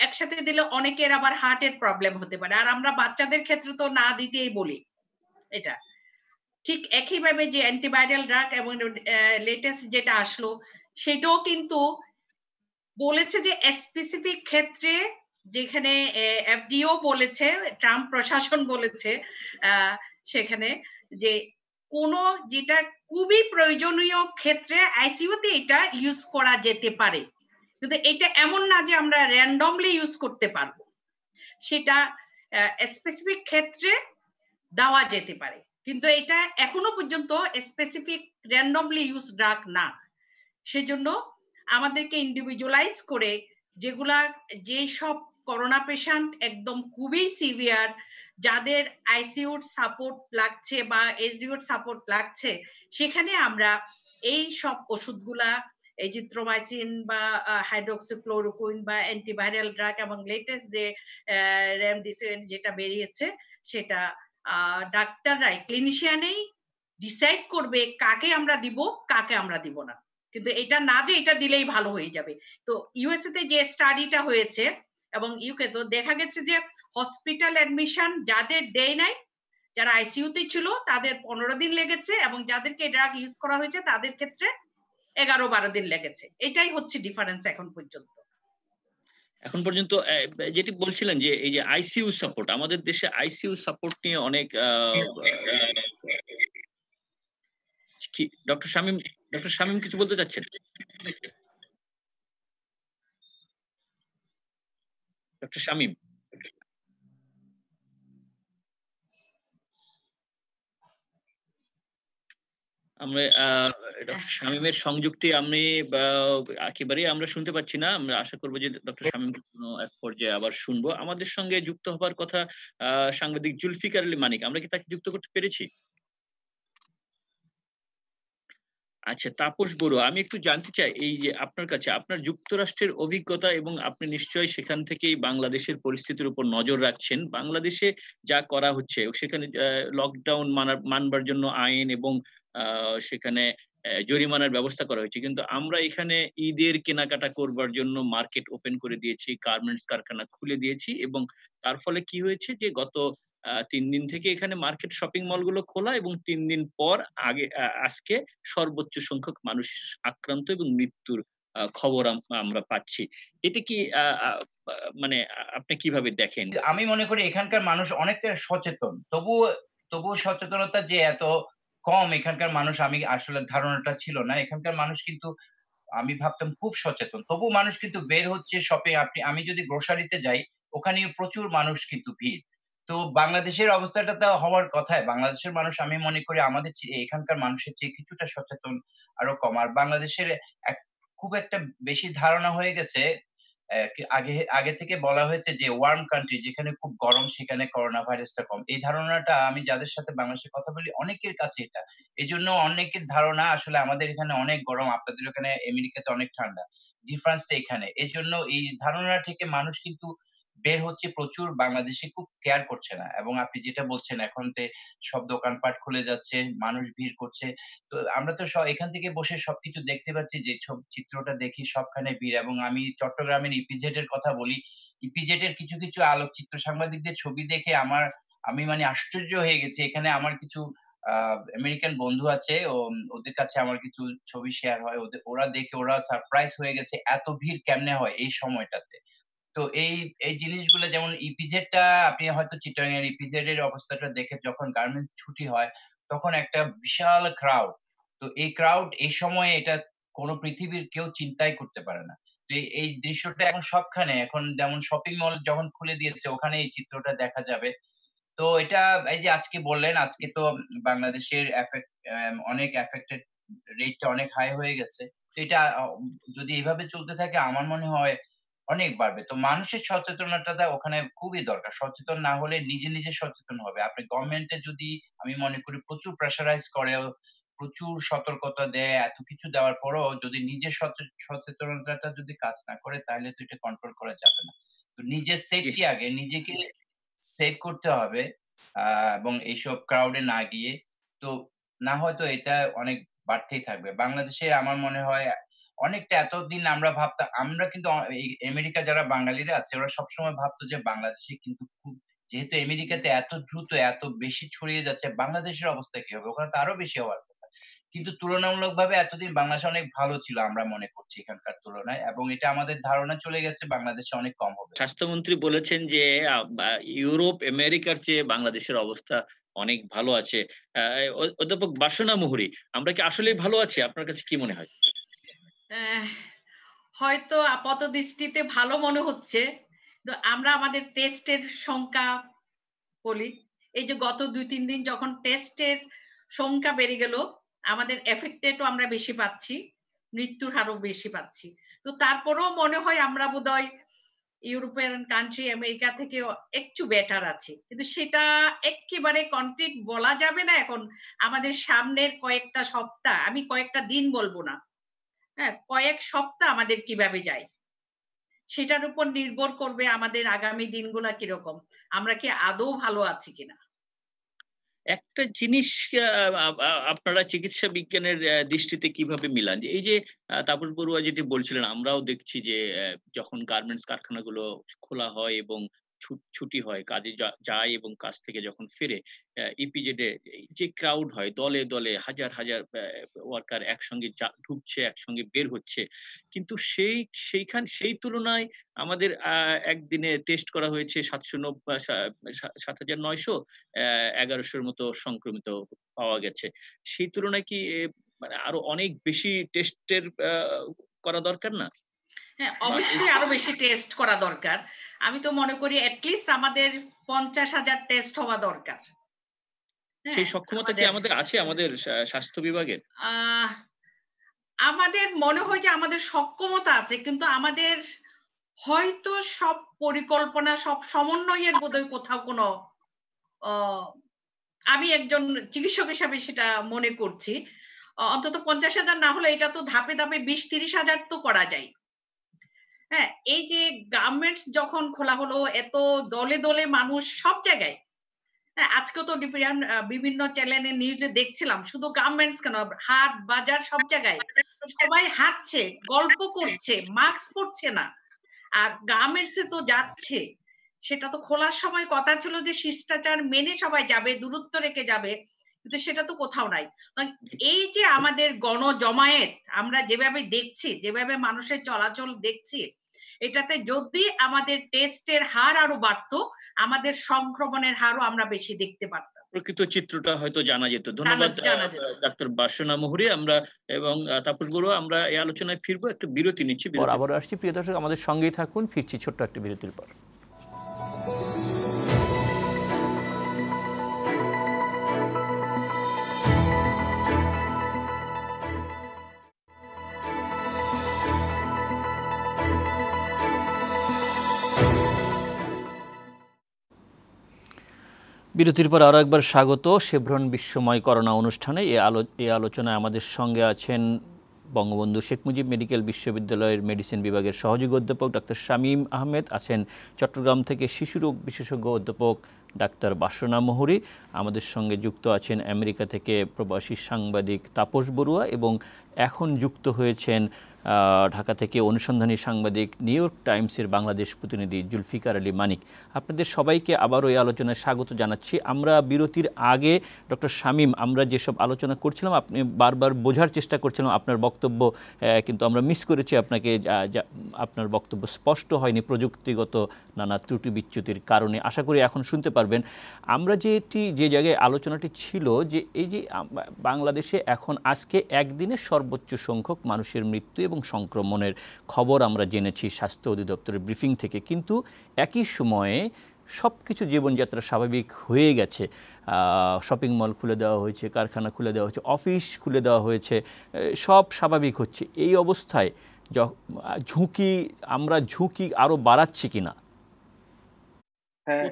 একসাথে দিলে অনেকের আবার হার্টের প্রবলেম হতে পারে, আর আমরা বাচ্চাদের ক্ষেত্রে তো না দিতেই বলি। এটা ঠিক একইভাবে যে অ্যান্টিভাইরাল ড্রাগ এবং লেটেস্ট যেটা আসলো সেটাও কিন্তু বলেছে যে স্পেসিফিক ক্ষেত্রে, যেখানে এফডিও বলেছে, ট্রাম্প প্রশাসন বলেছে সেখানে যে কোনো যেটা খুবই প্রয়োজনীয় ক্ষেত্রে আইসিইউতে এটা ইউজ করা যেতে পারে, কিন্তু এটা এমন না যে আমরা র্যান্ডমলি ইউজ করতে পারবো, সেটা স্পেসিফিক ক্ষেত্রে দেওয়া যেতে পারে, কিন্তু এটা এখনো পর্যন্ত স্পেসিফিক র্যান্ডমলি ইউজ ড্রাগ না। সেজন্য আমাদেরকে ইন্ডিভিজুয়ালাইজ করে যেগুলা, যে সব করোনা পেশেন্ট একদম খুবই সিভিয়ার, যাদের আইসিইউর সাপোর্ট লাগছে বা এসডিওর সাপোর্ট লাগছে, সেখানে আমরা এই সব ওষুধগুলা, এজিথ্রোমাইসিন বা হাইড্রোক্সিক্লোরোকুইন বা অ্যান্টিভাইরাল ড্রাগ এবং লেটেস্ট যে রেমডেসিভির যেটা বেরিয়েছে, সেটা ডাক্তাররাই, ক্লিনিশিয়ানেই ডিসাইড করবে কাকে আমরা দিব, কাকে আমরা দিব না। কিন্তু এটা না যে এটা দিলেই ভালো হয়ে যাবে। তো ইউএসএ তে যে স্টাডিটা হয়েছে এবং ইউকে তো দেখা গেছে যে হসপিটাল অ্যাডমিশন যাদের দেয় নাই, যারা আইসিইউতে ছিল তাদের 15 দিন লেগেছে, এবং যাদেরকে ড্রাগ ইউজ করা হয়েছে তাদের ক্ষেত্রে 11-12 দিন লেগেছে। এটাই হচ্ছে ডিফারেন্স এখন পর্যন্ত। এখন পর্যন্ত যেটি বলছিলেন যে এই যে আইসিইউ সাপোর্ট, আমাদের দেশে আইসিইউ সাপোর্ট নিয়ে অনেক ডক্টর শামীম কিছু বলতে চাচ্ছেন? ডক্টর শামীম, আমরা ডক্টর শামীমের সংযুক্তি আমি একেবারেই আমরা শুনতে পাচ্ছি না। আমরা আশা করবো যে ডক্টর শামীম এক পর্যায়ে আবার শুনবো। আমাদের সঙ্গে যুক্ত হবার কথা সাংবাদিক জুলফিকার আলী মানিক, আমরা কি তাকে যুক্ত করতে পেরেছি? আচ্ছা, তাপস বড়ুয়া, আমি একটু জানতে চাই এই যে আপনার কাছে আপনার যুক্তরাষ্ট্রের অভিজ্ঞতা, এবং আপনি নিশ্চয়ই সেখান থেকেই বাংলাদেশের পরিস্থিতির উপর নজর রাখছেন। বাংলাদেশে যা করা হচ্ছে, সেখানে লকডাউন মানবার জন্য আইন এবং সেখানে জরিমানার ব্যবস্থা করা হয়েছে, কিন্তু আমরা এখানে ঈদের কেনাকাটা করবার জন্য মার্কেট ওপেন করে দিয়েছি, গার্মেন্টস কারখানা খুলে দিয়েছি, এবং তার ফলে কি হয়েছে যে গত ৩ দিন থেকে এখানে মার্কেট শপিং মলগুলো খোলা, এবং ৩ দিন পর আজকে সর্বোচ্চ সংখ্যক মানুষ আক্রান্ত এবং মৃত্যুর খবর আমরা পাচ্ছি। এটা কি মানে আপনি কিভাবে দেখেন? আমি মনে করি এখানকার মানুষ অনেকটা সচেতন, তবুও সচেতনতা যে এত কম এখানকার মানুষ, আমি আসলে ধারণাটা ছিল না। এখানকার মানুষ কিন্তু আমি ভাবতাম খুব সচেতন, তবু মানুষ কিন্তু বের হচ্ছে শপে। আমি যদি গ্রোসারিতে যাই, ওখানে প্রচুর মানুষ কিন্তু ভিড়। তো বাংলাদেশের অবস্থাটা তো হওয়ার কথাই। বাংলাদেশের মানুষ আমি মনে করি আমাদের এখানকার মানুষের চেয়ে কিছুটা সচেতন আরো কম। আর বাংলাদেশের খুব একটা বেশি ধারণা হয়ে গেছে। আগে থেকে বলা হয়েছে যে ওয়ার্ম কান্ট্রি, যেখানে খুব গরম সেখানে করোনা ভাইরাসটা কম। এই ধারণাটা আমি যাদের সাথে বাংলাদেশে কথা বলি অনেকের কাছে এটা। এজন্য অনেকের ধারণা আসলে আমাদের এখানে অনেক গরম, আপনাদের ওখানে আমেরিকাতে অনেক ঠান্ডা। ডিফারেন্সটা এখানে। এজন্য এই ধারণা থেকে মানুষ কিন্তু বের হচ্ছে প্রচুর, বাংলাদেশে খুব কেয়ার করছে না। এবং আপনি যেটা বলছেন এখন সব দোকানপাট খুলে যাচ্ছে, মানুষ ভিড় করছে। তো আমরা তো এখান থেকে বসে সবকিছু দেখতে পাচ্ছি, যে চিত্রটা দেখি সবখানে ভিড়। এবং আমি চট্টগ্রামের ইপিজেড এর কথা বলি, ইপিজেড এর কিছু কিছু আলোকচিত্র সাংবাদিকদের ছবি দেখে আমি মানে আশ্চর্য হয়ে গেছি। এখানে আমার কিছু আমেরিকান বন্ধু আছে, ওদের কাছে আমার কিছু ছবি শেয়ার হয়, ওরা দেখে ওরা সারপ্রাইজ হয়ে গেছে এত ভিড় কেমনে হয় এই সময়টাতে। তো এই জিনিসগুলো, যেমন ইপিজেডটা আপনি হয়তো চিটাগাং এর ইপিজেড এর অবস্থাটা দেখে, যখন গার্মেন্টস ছুটি হয় তখন একটা বিশাল ক্রাউড। তো এই ক্রাউড এই সময়ে এটা কোনো পৃথিবীর কেউ চিন্তাই করতে পারে না। তো এই দৃশ্যটা এখন সবখানে, এখন যেমন শপিং মল যখন খুলে দিয়েছে ওখানে এই চিত্রটা দেখা যাবে। তো এটা এই যে আজকে বললেন, আজকে তো বাংলাদেশের অনেক এফেক্টেড রেটটা অনেক হাই হয়ে গেছে। তো এটা যদি এভাবে চলতে থাকে আমার মনে হয় অনেক বাড়বে। তো মানুষের সচেতনতাটা ওখানে খুবই দরকার। সচেতন না হলে নিজে সচেতন হবে। আপনি গভর্নমেন্টে যদি, আমি মনে করি, প্রচুর প্রেশারাইজ করে, প্রচুর সতর্কতা দেয়, এত কিছু দেওয়ার পরও যদি নিজের সচেতনতাটা যদি কাজ না করে, তাহলে তো এটা কন্ট্রোল করা যাবে না। তো নিজের সেফটি আগে, নিজেকে সেভ করতে হবে এবং এইসব ক্রাউডে না গিয়ে। তো না হয়তো এটা অনেক বাড়তেই থাকবে। বাংলাদেশে আমার মনে হয় অনেকটা, এতদিন আমরা ভাবতাম, আমরা কিন্তু আমেরিকা যারা বাঙালিরা আছে ওরা সবসময় ভাবতো যে বাংলাদেশে কিন্তু খুব, যেহেতু আমেরিকাতে এত দ্রুত এত বেশি ছড়িয়ে যাচ্ছে, বাংলাদেশের অবস্থা কি হবে? ওখানে তো আরো বেশি হওয়ার কথা। কিন্তু তুলনামূলকভাবে এতদিন বাংলাদেশ অনেক ভালো ছিল আমরা মনে করছি এখানকার তুলনায়, এবং এটা আমাদের ধারণা চলে গেছে বাংলাদেশে অনেক কম হবে। স্বাস্থ্যমন্ত্রী বলেছেন যে ইউরোপ আমেরিকার চেয়ে বাংলাদেশের অবস্থা অনেক ভালো আছে। অধ্যাপক বাসনা মুহুরী, আমরা কি আসলেই ভালো আছি? আপনার কাছে কি মনে হয়? হয়তো আপাত দৃষ্টিতে ভালো মনে হচ্ছে, আমরা আমাদের টেস্টের সংখ্যা বলি, এই যে গত 2-3 দিন যখন টেস্টের সংখ্যা বেড়ে গেল, আমাদের এফেক্টেডও আমরা বেশি পাচ্ছি, মৃত্যুর হারও বেশি পাচ্ছি। তো তারপরেও মনে হয় আমরা বোধহয় ইউরোপিয়ান কান্ট্রি, আমেরিকা থেকে একটু বেটার আছে, কিন্তু সেটা একেবারে কনক্রিট বলা যাবে না এখন। আমাদের সামনের কয়েকটা সপ্তাহ, আমি কয়েকটা দিন বলবো না, হ্যাঁ, কয়েক সপ্তাহ আমাদের কিভাবে যায় সেটার উপর নির্ভর করবে আমাদের আগামী দিনগুলা কিরকম, আমরা কি আদৌ ভালো আছি কিনা। একটা জিনিস আপনারা চিকিৎসা বিজ্ঞানের দৃষ্টিতে কিভাবে মিলান, যে এই যে তাপস বড়ুয়া যেটি বলছিলেন, আমরাও দেখছি যে যখন গার্মেন্টস কারখানাগুলো খোলা হয় এবং ছুটি হয়, কাজে যায় এবং কাজ থেকে যখন ফিরে, ইপিজেডে যে ক্রাউড হয়, দলে দলে হাজার হাজার ওয়ার্কার একসঙ্গে ঢুকছে, একসঙ্গে বের হচ্ছে, কিন্তু সেই তুলনায় আমাদের একদিনে টেস্ট করা হয়েছে 7,900, 1100-র মতো সংক্রমিত পাওয়া গেছে। সেই তুলনায় কি মানে আরো অনেক বেশি টেস্টের করা দরকার না? হ্যাঁ, অবশ্যই আরো বেশি টেস্ট করা দরকার। আমি তো মনে করি অ্যাটলিস্ট আমাদের 50,000 টেস্ট হওয়া দরকার। সেই সক্ষমতা কি আমাদের আছে, আমাদের স্বাস্থ্য বিভাগের? আমাদের মনে হয় যে আমাদের সক্ষমতা আছে, কিন্তু আমাদের হয়তো সব পরিকল্পনা, সব সমন্বয়ের বোধহয় কোথাও কোনো, আমি একজন চিকিৎসক হিসাবে সেটা মনে করছি, অন্তত 50,000 না হলে এটা তো ধাপে ধাপে 20-30,000 তো করা যায়। হ্যাঁ, এই যে গার্মেন্টস যখন খোলা হলো, এত দলে দলে মানুষ সব জায়গায়, হ্যাঁ, আজকে তো বিভিন্ন চ্যানেলে নিউজে দেখছিলাম, শুধু গার্মেন্টস কেন, হাট বাজার সব জায়গায় সবাই হাঁটছে, গল্প করছে, মাস্ক পরছে না। আর গার্মেন্টসে তো যাচ্ছে, সেটা তো খোলার সময় কথা ছিল যে শিষ্টাচার মেনে সবাই যাবে, দূরত্ব রেখে যাবে, কিন্তু সেটা তো কোথাও নাই। এই যে আমাদের গণজমায়েত আমরা যেভাবে দেখছি, যেভাবে মানুষের চলাচল দেখছি, এটাতে যদি আমাদের টেস্টের হার আরো বাড়তো, আমাদের সংক্রমণের হারও আমরা বেশি দেখতে পারতাম, প্রকৃত চিত্রটা হয়তো জানা যেত। ধন্যবাদ ডাক্তার বাসনা মুহুরী। আমরা এবং তাপস বড়ুয়া, আমরা এই আলোচনায় ফিরবো, একটু বিরতি নিচ্ছি, আবার আসছি। প্রিয় দর্শক, আমাদের সঙ্গেই থাকুন, ফিরছি ছোট্ট একটা বিরতির পর। বিরতির পর আরও একবার স্বাগত শেভরন বিশ্বময় করোনা অনুষ্ঠানে। এই আলোচনায় আমাদের সঙ্গে আছেন বঙ্গবন্ধু শেখ মুজিব মেডিকেল বিশ্ববিদ্যালয়ের মেডিসিন বিভাগের সহযোগী অধ্যাপক ডাক্তার শামীম আহমেদ, আছেন চট্টগ্রাম থেকে শিশুরোগ বিশেষজ্ঞ অধ্যাপক ডাক্তার বাসনা মোহরি, আমাদের সঙ্গে যুক্ত আছেন আমেরিকা থেকে প্রবাসী সাংবাদিক তাপস বড়ুয়া, এবং এখন যুক্ত হয়েছেন ঢাকা থেকে অনুসন্ধানী সাংবাদিক নিউ ইয়র্ক টাইমসের বাংলাদেশ প্রতিনিধি জুলফিকার আলী মানিক। আপনাদের সবাইকে আবারও এই আলোচনায় স্বাগত জানাচ্ছি। আমরা বিরতির আগে ডক্টর শামীম, আমরা যেসব আলোচনা করছিলাম আপনি বারবার বোঝার চেষ্টা করছিলাম আপনার বক্তব্য, কিন্তু আমরা মিস করেছি আপনাকে, আপনার বক্তব্য স্পষ্ট হয়নি প্রযুক্তিগত নানা ত্রুটি বিচ্যুতির কারণে। আশা করি এখন শুনতে পারবেন। আমরা যে জায়গায় আলোচনাটি ছিল যে এই যে বাংলাদেশে এখন আজকে একদিনে সর্বোচ্চ সংখ্যক মানুষের মৃত্যু এবং সংক্রমণের খবর আমরা জেনেছি স্বাস্থ্য অধিদপ্তরের ব্রিফিং থেকে, কিন্তু একই সময়ে সব কিছু জীবনযাত্রা স্বাভাবিক হয়ে গেছে। শপিং মল খুলে দেওয়া হয়েছে, কারখানা খুলে দেওয়া হয়েছে, অফিস খুলে দেওয়া হয়েছে, সব স্বাভাবিক হচ্ছে। এই অবস্থায় আমরা ঝুঁকি আরো বাড়াচ্ছি কিনা? হ্যাঁ,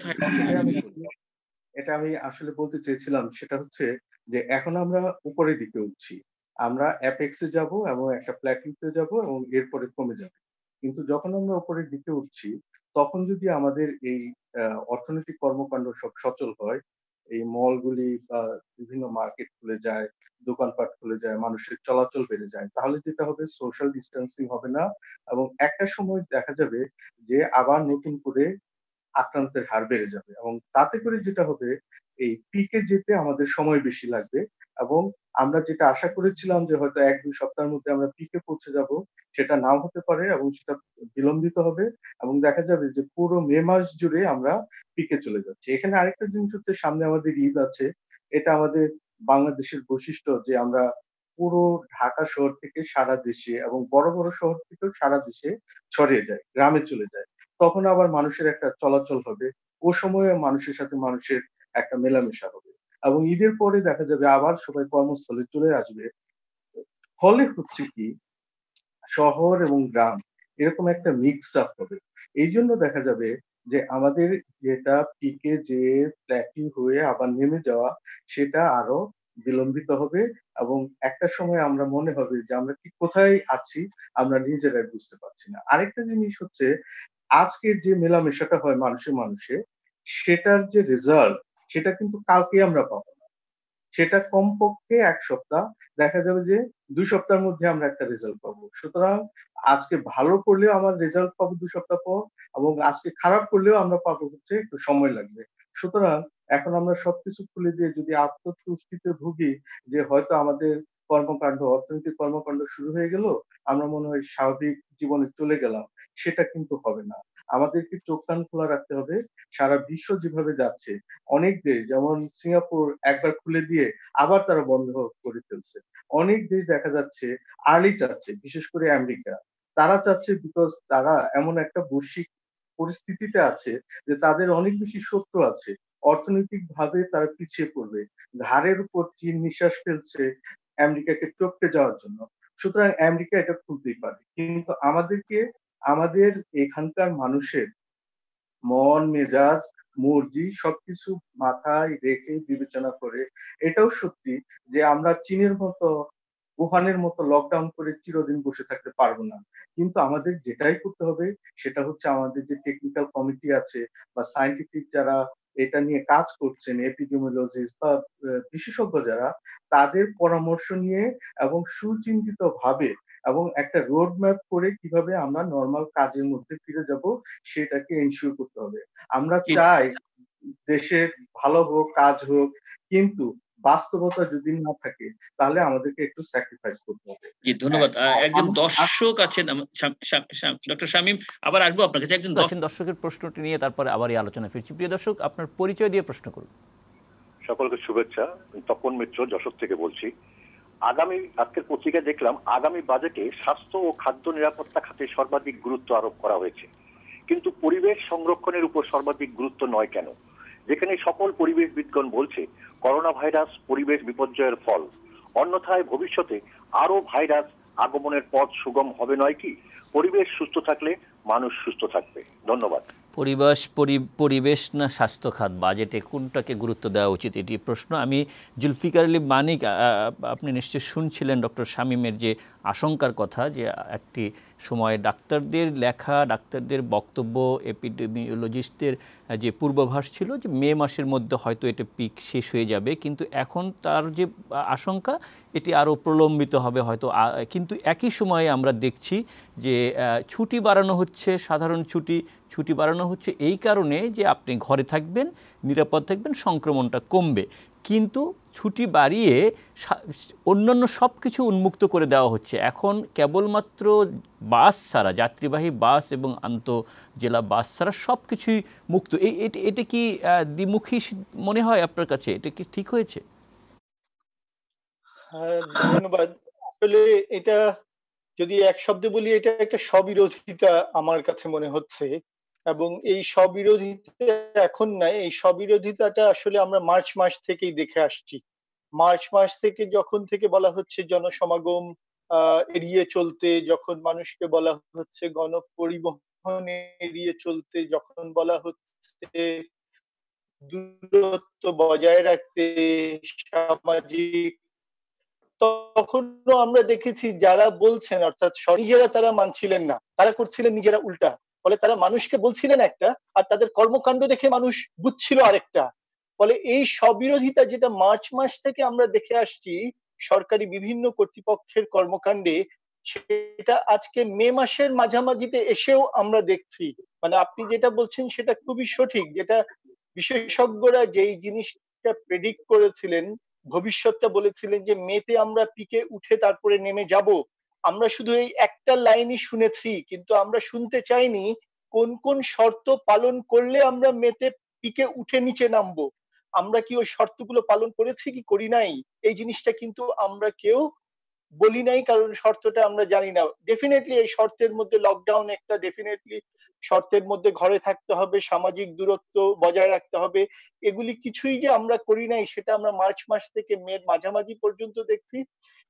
এটা আমি আসলে বলতে চেয়েছিলাম, সেটা হচ্ছে যে এখন আমরা উপরের দিকে উঠছি, আমরা অ্যাপেক্সে যাব এবং একটা প্ল্যাটিউতে যাব এবং এরপরে কমে যাবে। কিন্তু যখন আমরা উপরের দিকে উঠছি তখন যদি আমাদের এই অর্থনৈতিক কর্মকাণ্ড সব সচল হয়, এই মলগুলি বা বিভিন্ন মার্কেট খুলে যায়, দোকানপাট খুলে যায়, মানুষের চলাচল বেড়ে যায়, তাহলে যেটা হবে সোশ্যাল ডিস্টেন্সিং হবে না এবং একটা সময় দেখা যাবে যে আবার নতুন করে আক্রান্তের হার বেড়ে যাবে এবং তাতে করে যেটা হবে এই পিকে যেতে আমাদের সময় বেশি লাগবে এবং আমরা যেটা আশা করেছিলাম যে হয়তো 1-2 সপ্তাহের মধ্যে আমরা পিকে পৌঁছে যাব, সেটা নাও হতে পারে এবং সেটা বিলম্বিত হবে এবং দেখা যাবে যে পুরো মে মাস জুড়ে আমরা পিকে চলে যাচ্ছি। এখানে আরেকটা জিনিস হচ্ছে, সামনে আমাদের ঈদ আছে। এটা আমাদের বাংলাদেশের বৈশিষ্ট্য যে আমরা পুরো ঢাকা শহর থেকে সারা দেশে এবং বড় বড় শহর থেকেও সারা দেশে ছড়িয়ে যায়, গ্রামে চলে যায়। তখন আবার মানুষের একটা চলাচল হবে, ও সময়ে মানুষের সাথে মানুষের একটা মেলামেশা হবে এবং ঈদের পরে দেখা যাবে আবার সবাই কর্মস্থলে চলে আসবে। ফলে হচ্ছে কি, শহর এবং গ্রাম এরকম একটা মিক্স আপ হবে। এই জন্য দেখা যাবে যে আমাদের যেটা পিকে যে প্ল্যাটিউ হয়ে আবার নেমে যাওয়া, সেটা আরো বিলম্বিত হবে এবং একটা সময় আমরা মনে হবে যে আমরা ঠিক কোথায় আছি আমরা নিজেরাই বুঝতে পারছি না। আরেকটা জিনিস হচ্ছে, আজকে যে মেলামেশাটা হয় মানুষে মানুষে, সেটার যে রেজাল্ট সেটা কিন্তু কালকে আমরা পাবো না, সেটা কমপক্ষে 1 সপ্তাহ, দেখা যাবে যে 2 সপ্তাহের মধ্যে আমরা একটা রেজাল্ট পাবো। সুতরাং আজকে ভালো করলেও আমার রেজাল্ট পাবো 2 সপ্তাহ পর এবং আজকে খারাপ করলেও আমরা পাবো হচ্ছে একটু সময় লাগবে। সুতরাং এখন আমরা সবকিছু খুলে দিয়ে যদি আত্মতুষ্টিতে ভুগি যে হয়তো আমাদের কর্মকাণ্ড, অর্থনৈতিক কর্মকাণ্ড শুরু হয়ে গেল, আমরা মনে হয় স্বাভাবিক জীবনে চলে গেলাম, সেটা কিন্তু হবে না। আমাদেরকে চোখ কান খোলা রাখতে হবে। সারা বিশ্ব যেভাবে যাচ্ছে, অনেক দেশ যেমন সিঙ্গাপুর একবার খুলে দিয়ে আবার তারা বন্ধ করে ফেলছে। অনেক দেশ দেখা যাচ্ছে আর্লি চাচ্ছে, বিশেষ করে আমেরিকা। তারা চাচ্ছে বিকজ তারা এমন একটা বৈশ্বিক পরিস্থিতিতে আছে যে তাদের অনেক বেশি শত্রু আছে, অর্থনৈতিক ভাবে তারা পিছিয়ে পড়বে। ঘাড়ের উপর চীন নিঃশ্বাস ফেলছে আমেরিকাকে টপকে যাওয়ার জন্য। সুতরাং আমেরিকা এটা খুলতেই পারে, কিন্তু আমাদেরকে আমাদের এখানকার মানুষের মন মেজাজ মর্জি সবকিছু মাথায় রেখে বিবেচনা করে, এটাও সত্যি যে আমরা চীনের মতো, উহানের মতো লকডাউন করে চিরদিন বসে থাকতে পারবো না। কিন্তু আমাদের যেটাই করতে হবে সেটা হচ্ছে আমাদের যে টেকনিক্যাল কমিটি আছে বা সায়েন্টিফিক যারা এটা নিয়ে কাজ করছেন, এপিডেমিওলজিস্ট বা বিশেষজ্ঞ যারা, তাদের পরামর্শ নিয়ে এবং সুচিন্তিত ভাবে এবং একটা রোড ম্যাপ করে কিভাবে আমরা নরমাল কাজের মধ্যে ফিরে যাব সেটাকে এনশিওর করতে হবে। আমরা চাই দেশের ভালো হোক, কাজ হোক, কিন্তু বাস্তবতা যদি না থাকে তাহলে আমাদেরকে একটু স্যাক্রিফাইস করতে হবে। জি, ধন্যবাদ। একজন দর্শক আছেন ডক্টর শামীম, আবার আসবো আপনার কাছে। একজন দর্শকের প্রশ্নটি নিয়ে তারপরে আবার এই আলোচনা ফিরছি। প্রিয় দর্শক, আপনার পরিচয় দিয়ে প্রশ্ন করুন। সকলকে শুভেচ্ছা। তপন মিত্র, যশোর থেকে বলছি। আজকের পত্রিকায় দেখলাম আগামী বাজেটে স্বাস্থ্য ও খাদ্য নিরাপত্তা খাতে সর্বাধিক গুরুত্ব আরোপ করা হয়েছে, কিন্তু পরিবেশ সংরক্ষণের উপর সর্বাধিক গুরুত্ব নয় কেন? যেখানে সকল পরিবেশবিদগণ বলছে করোনা ভাইরাস পরিবেশ বিপর্যয়ের ফল, অন্যথায় ভবিষ্যতে আরো ভাইরাস আগমনের পথ সুগম হবে নয় কি? পরিবেশ সুস্থ থাকলে মানুষ সুস্থ থাকবে। ধন্যবাদ। পরিবেশ না স্বাস্থ্য খাত, বাজেটে কোনটাকে গুরুত্ব দেওয়া উচিত, এটি প্রশ্ন। আমি জুলফিকার আলী মানিক, আপনি নিশ্চয়ই শুনছিলেন ডক্টর শামীমের যে আশঙ্কার কথা, যে একটি সময়ে ডাক্তারদের লেখা, ডাক্তারদের বক্তব্য, এপিডেমিওলজিস্টদের যে পূর্বাভাস ছিল যে মে মাসের মধ্যে হয়তো এটা পিক শেষ হয়ে যাবে, কিন্তু এখন তার যে আশঙ্কা এটি আরও প্রলম্বিত হবে হয়তো। কিন্তু একই সময়ে আমরা দেখছি যে ছুটি বাড়ানো হচ্ছে, সাধারণ ছুটি বাড়ানো হচ্ছে এই কারণে যে আপনি ঘরে থাকবেন, নিরাপদ থাকবেন, সংক্রমণটা কমবে। কিন্তু ছুটি বাড়িয়ে অন্যান্য সব কিছু উন্মুক্ত করে দেওয়া হচ্ছে। এখন কেবলমাত্র বাস ছাড়া, যাত্রীবাহী বাস এবং আন্তঃজেলা বাস ছাড়া সব কিছুই মুক্ত। এটা কি দ্বিমুখী মনে হয় আপনার কাছে? এটা কি ঠিক হয়েছে? ধন্যবাদ। আসলে এটা যদি এক শব্দে বলি, এটা একটা স্ববিরোধিতা আমার কাছে মনে হচ্ছে। এবং এই স্ববিরোধিতা এখন নাই, এই স্ববিরোধিতাটা আসলে আমরা মার্চ মাস থেকেই দেখে আসছি। মার্চ মাস থেকে যখন থেকে বলা হচ্ছে জনসমাগম এড়িয়ে চলতে, যখন মানুষকে বলা হচ্ছে গণপরিবহন এড়িয়ে চলতে, যখন বলা হচ্ছে দূরত্ব বজায় রাখতে, সামাজিক, তখনও আমরা দেখেছি যারা বলছেন, অর্থাৎ নিজেরা তারা মানছিলেন না, তারা করছিলেন নিজেরা উল্টা। ফলে তারা মানুষকে বলছিলেন একটা, আর তাদের কর্মকাণ্ড দেখে মানুষ বুঝছিল আরেকটা। ফলে এই স্ববিরোধিতা যেটা মার্চ মাস থেকে আমরা দেখে আসছি সরকারি বিভিন্ন কর্তৃপক্ষের কর্মকাণ্ডে, সেটা আজকে মে মাসের মাঝামাঝিতে এসেও আমরা দেখছি। মানে আপনি যেটা বলছেন সেটা খুবই সঠিক, যেটা বিশেষজ্ঞরা যেই জিনিসটা প্রেডিক্ট করেছিলেন, ভবিষ্যৎটা বলেছিলেন যে মেতে আমরা পিকে উঠে তারপরে নেমে যাব, আমরা শুধু এই একটা লাইনই শুনেছি, কিন্তু আমরা শুনতে চাইনি কোন কোন শর্ত পালন করলে আমরা মেতে পিকে উঠে নিচে নামবো। আমরা কি ওই শর্তগুলো পালন করেছি কি করি নাই, এই জিনিসটা কিন্তু আমরা কেউ বলি নাই, কারণ শর্তটা আমরা জানি না। ডেফিনেটলি এই শর্তের মধ্যে লকডাউন একটা, ডেফিনেটলি শর্তের মধ্যে ঘরে থাকতে হবে, সামাজিক দূরত্ব বজায় রাখতে হবে, এগুলি কিছুই যে আমরা করি নাই সেটা আমরা মার্চ মাস থেকে মের মাঝামাঝি পর্যন্ত দেখছি।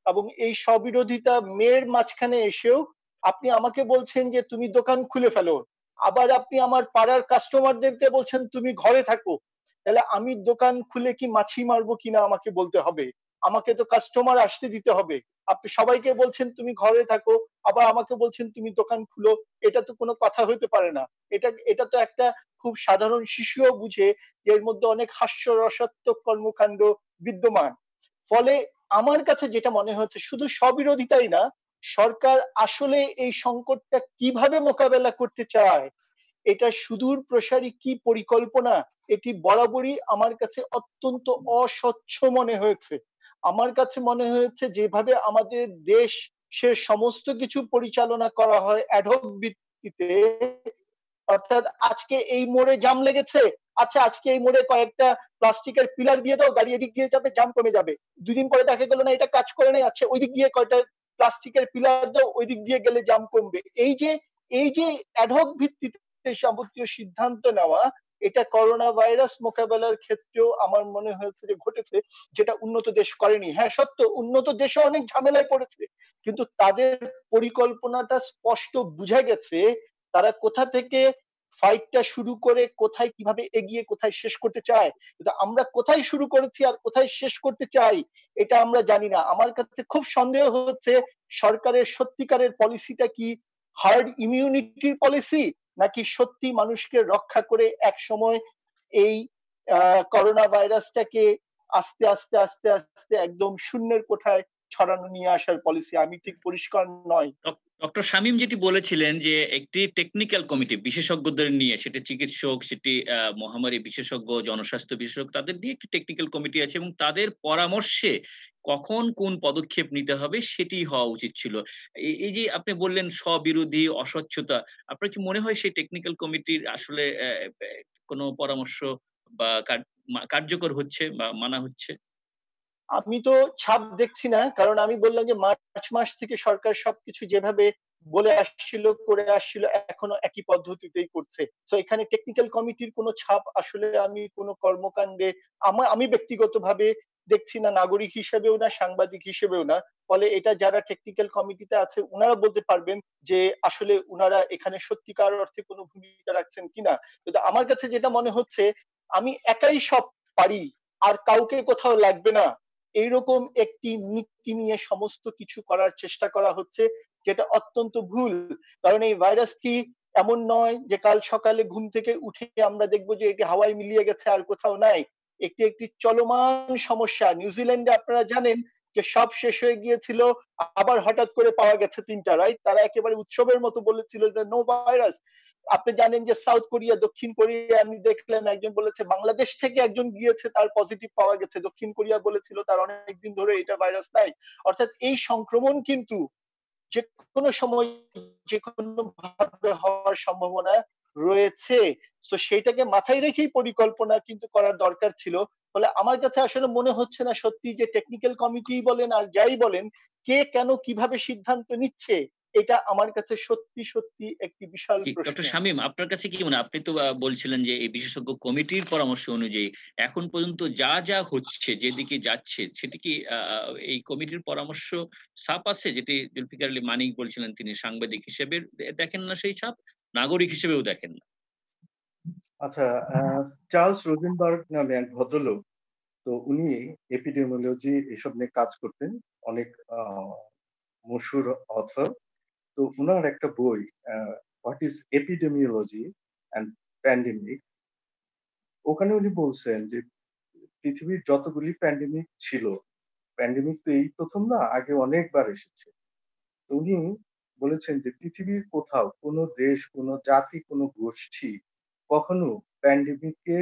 এবং এই স্ববিরোধিতা মের মাঝখানে এসেও আপনি আমাকে বলছেন যে তুমি দোকান খুলে ফেলো, আবার আপনি আমার পাড়ার কাস্টমারদেরকে বলছেন তুমি ঘরে থাকো। তাহলে আমি দোকান খুলে কি মাছি মারবো কিনা আমাকে বলতে হবে, আমাকে তো কাস্টমার আসতে দিতে হবে। আপনি সবাইকে বলছেন তুমি ঘরে থাকো, আবার আমাকে বলছেন তুমি দোকান খুলো, এটা তো কোনো কথা হতে পারে না। এটা তো একটা খুব সাধারণ শিশুও বুঝে যে এর মধ্যে অনেক হাস্যরসাত্মক কর্মকাণ্ড বিদ্যমান। ফলে আমার কাছে যেটা মনে হচ্ছে, শুধু স্ববিরোধিতাই না, সরকার আসলে এই সংকটটা কিভাবে মোকাবেলা করতে চায়, এটা সুদূর প্রসারী কি পরিকল্পনা, এটি বরাবরই আমার কাছে অত্যন্ত অস্বচ্ছ মনে হয়েছে। আমার কাছে মনে হয়েছে যেভাবে আমাদের দেশ সে সমস্ত কিছু পরিচালনা করা হয় অ্যাডহক ভিত্তিতে, অর্থাৎ আজকে এই মোড়ে জাম লেগেছে, আচ্ছা আজকে এই মোড়ে কয়েকটা প্লাস্টিকের পিলার দিয়ে দাও, গাড়ি এদিক দিয়ে যাবে, জাম কমে যাবে। দুদিন পরে দেখা গেল না এটা কাজ করে নাই, আচ্ছা ওই দিক দিয়ে কয়টা প্লাস্টিকের পিলার দাও, ওই দিক দিয়ে গেলে জাম কমবে। এই যে অ্যাডহক ভিত্তিতে যাবতীয় সিদ্ধান্ত নেওয়া, এটা করোনা ভাইরাস মোকাবেলার ক্ষেত্রেও আমার মনে হয়েছে যে ঘটেছে, যেটা উন্নত দেশ করেনি। হ্যাঁ সত্য, উন্নত দেশও অনেক ঝামেলায় পড়েছে, কিন্তু তাদের পরিকল্পনাটা স্পষ্ট বুঝা গেছে তারা কোথা থেকে ফাইটটা শুরু করে কোথায় কিভাবে এগিয়ে কোথায় শেষ করতে চায়। কিন্তু আমরা কোথায় শুরু করেছি আর কোথায় শেষ করতে চাই এটা আমরা জানি না। আমার কাছে খুব সন্দেহ হচ্ছে সরকারের সত্যিকারের পলিসিটা কি হার্ড ইমিউনিটির পলিসি, নাকি সত্যি মানুষকে রক্ষা করে এক সময় এই করোনা ভাইরাসটাকে আস্তে আস্তে আস্তে আস্তে একদম শূন্যের কোঠায় ছড়ানো নিয়ে আসার পলিসি। আমি ঠিক পরিষ্কার নয়। ডক্টর শামীম যেটি বলেছিলেন যে একটি টেকনিক্যাল কমিটি বিশেষজ্ঞদের নিয়ে, সেটি চিকিৎসক, সেটি মহামারী বিশেষজ্ঞ, জনস্বাস্থ্য বিশেষজ্ঞ, তাদের নিয়ে একটি টেকনিক্যাল কমিটি আছে এবং তাদের পরামর্শে কখন কোন পদক্ষেপ নিতে হবে সেটি হওয়া উচিত ছিল। এই যে আপনি বললেন স্ববিরোধী, অস্বচ্ছতা, আপনার কি মনে হয় সেই টেকনিক্যাল কমিটির আসলে কোনো পরামর্শ বা কার্যকর হচ্ছে বা মানা হচ্ছে? আমি তো ছাপ দেখছি না, কারণ আমি বললাম যে মার্চ মাস থেকে সরকার সবকিছু যেভাবে বলে আসছিল, করে আসছিল, এখনো একই পদ্ধতিতেই করছে। তো এখানে টেকনিক্যাল কমিটির কোনো ছাপ আসলে আমি কোনো কর্মকাণ্ডে আমি ব্যক্তিগতভাবে দেখছি না, নাগরিক হিসেবেও না, সাংবাদিক হিসেবেও না। ফলে এটা যারা টেকনিক্যাল কমিটিতে আছে উনারা বলতে পারবেন যে আসলে উনারা এখানে সত্যিকার অর্থে কোনো ভূমিকা রাখছেন কিনা। কিন্তু আমার কাছে যেটা মনে হচ্ছে, আমি একাই সব পারি আর কাউকে কোথাও লাগবে না, এইরকম একটি নীতি নিয়ে সমস্ত কিছু করার চেষ্টা করা হচ্ছে, যেটা অত্যন্ত ভুল। কারণ এই ভাইরাসটি এমন নয় যে কাল সকালে ঘুম থেকে উঠে আমরা দেখবো যে এটি হাওয়ায় মিলিয়ে গেছে আর কোথাও নাই। একটি চলমান সমস্যা। নিউজিল্যান্ডে আপনারা জানেন যে সব শেষ হয়ে গিয়েছিল, আবার হঠাৎ করে পাওয়া গেছে 3টা, রাইট? তারা একেবারে উৎসবের মতো বলেছিল যে নো ভাইরাস। আপনি জানেন যে সাউথ কোরিয়া, দক্ষিণ কোরিয়া, আমি দেখলাম একজন বলেছে বাংলাদেশ থেকে একজন গিয়েছে, তার পজিটিভ পাওয়া গেছে। দক্ষিণ কোরিয়া বলেছিল তার অনেকদিন ধরে এটা ভাইরাস নাই। অর্থাৎ এই সংক্রমণ কিন্তু যে কোনো সময় যে কোনো ভাবে হওয়ার সম্ভাবনা রয়েছে। তো সেইটাকে মাথায় রেখেই পরিকল্পনা কিন্তু করার দরকার ছিল। ফলে আমার কাছে আসলে মনে হচ্ছে না সত্যি যে টেকনিক্যাল কমিটি বলেন আর যাই বলেন, কে কেন কিভাবে সিদ্ধান্ত নিচ্ছে, এটা আমার কাছে সত্যি সত্যি একটি বিশাল প্রশ্ন। ডক্টর শামীম, আপনার কাছে কি মনে হয়? আপনি তো বলছিলেন যে এই বিশেষজ্ঞ কমিটির পরামর্শ অনুযায়ী এখন পর্যন্ত যা যা হচ্ছে, যেদিকে যাচ্ছে, সেটি কি এই কমিটির পরামর্শ ছাপ আছে? যেটি জুলফিকার আলী মানিক বলছিলেন তিনি সাংবাদিক হিসেবে দেখেন না সেই ছাপ, নাগরিক হিসেবেও দেখেন না। আচ্ছা, চার্লস রোজেনবার্গ নামে এক ভদ্রলোক, তো উনি এপিডেমিওলজি এসব নিয়ে কাজ করতেন, অনেক মশহুর অথর। তো উনার একটা বই, what is epidemiology and pandemic, ওখানে উনি বলছেন যে পৃথিবীর যতগুলি প্যান্ডেমিক ছিল, প্যান্ডেমিক তো এই প্রথম না, আগে অনেকবার এসেছে। তো উনি বলেছেন যে পৃথিবীর কোথাও কোনো দেশ, কোনো জাতি, কোনো গোষ্ঠী কখনো প্যান্ডেমিককে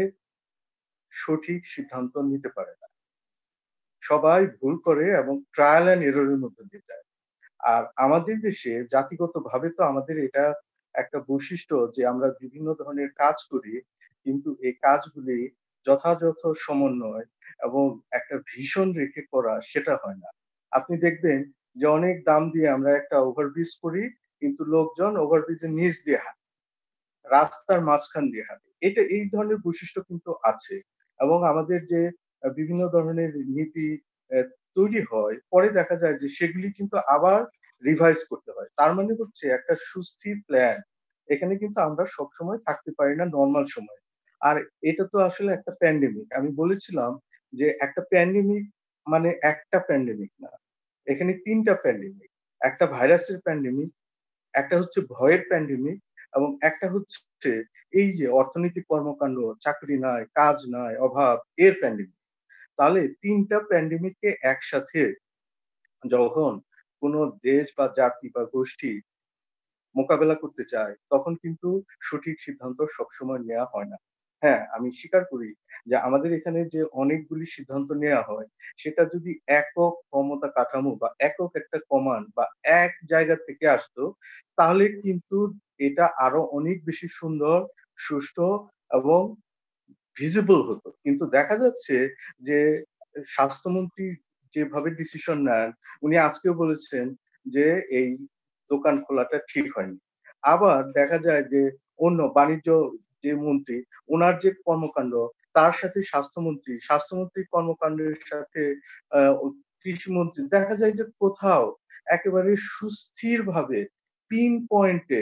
সঠিক সিদ্ধান্ত নিতে পারে না। সবাই ভুল করে এবং ট্রায়াল অ্যান্ড এররের মধ্যে দিয়ে যায়। আর আমাদের দেশে জাতিগতভাবে তো আমাদের এটা একটা বৈশিষ্ট্য যে আমরা বিভিন্ন ধরনের কাজ করি, কিন্তু এই কাজগুলি যথাযথ সমন্বয় এবং একটা ভিশন রেখে করা, সেটা হয় না। আপনি দেখবেন যে অনেক দাম দিয়ে আমরা একটা ওভারব্রিজ করি, কিন্তু লোকজন ওভারব্রিজের নিচ দিয়ে হাঁটে, রাস্তার মাঝখান দিয়ে হাঁটে। এটা এই ধরনের বৈশিষ্ট্য কিন্তু আছে। এবং আমাদের যে বিভিন্ন ধরনের নীতি তৈরি হয়, পরে দেখা যায় যে সেগুলি কিন্তু আবার রিভাইজ করতে হয়। তার মানে হচ্ছে একটা সুস্থির প্ল্যান এখানে কিন্তু আমরা সবসময় থাকতে পারি না নর্মাল সময়। আর এটা তো আসলে একটা প্যান্ডেমিক। আমি বলেছিলাম যে একটা প্যান্ডেমিক মানে একটা প্যান্ডেমিক না, এখানে 3টা প্যান্ডেমিক। একটা ভাইরাসের প্যান্ডেমিক, একটা হচ্ছে ভয়ের প্যান্ডেমিক, এবং একটা হচ্ছে এই যে অর্থনৈতিক কর্মকাণ্ড, চাকরি নাই, কাজ নাই, অভাব, এর প্যান্ডেমিক। তাহলে 3টা প্যান্ডেমিককে একসাথে যখন কোন দেশ বা জাতি বা গোষ্ঠী মোকাবেলা করতে চায়, তখন কিন্তু সঠিক সিদ্ধান্ত সবসময় নেওয়া হয় না। হ্যাঁ, আমি স্বীকার করি যে আমাদের এখানে যে অনেকগুলি সিদ্ধান্ত নেওয়া হয়, সেটা যদি একক ক্ষমতা কাঠামো বা একক একটা কমান্ড বা এক জায়গা থেকে আসতো, তাহলে কিন্তু এটা আরো অনেক বেশি সুন্দর, সুষ্ঠু এবং ভিজিবল হতো। কিন্তু দেখা যাচ্ছে যে স্বাস্থ্যমন্ত্রী যেভাবে ডিসিশন নেন, উনি আজকেও বলেছেন যে এই দোকান খোলাটা ঠিক হয়নি। আবার দেখা যায় যে অন্য বাণিজ্য যে মন্ত্রী, ওনার যে কর্মকাণ্ড, তার সাথে স্বাস্থ্যমন্ত্রীর কর্মকাণ্ডের সাথে আহ কৃষিমন্ত্রী, দেখা যায় যে কোথাও একেবারে সুস্থিরভাবে পিন পয়েন্টে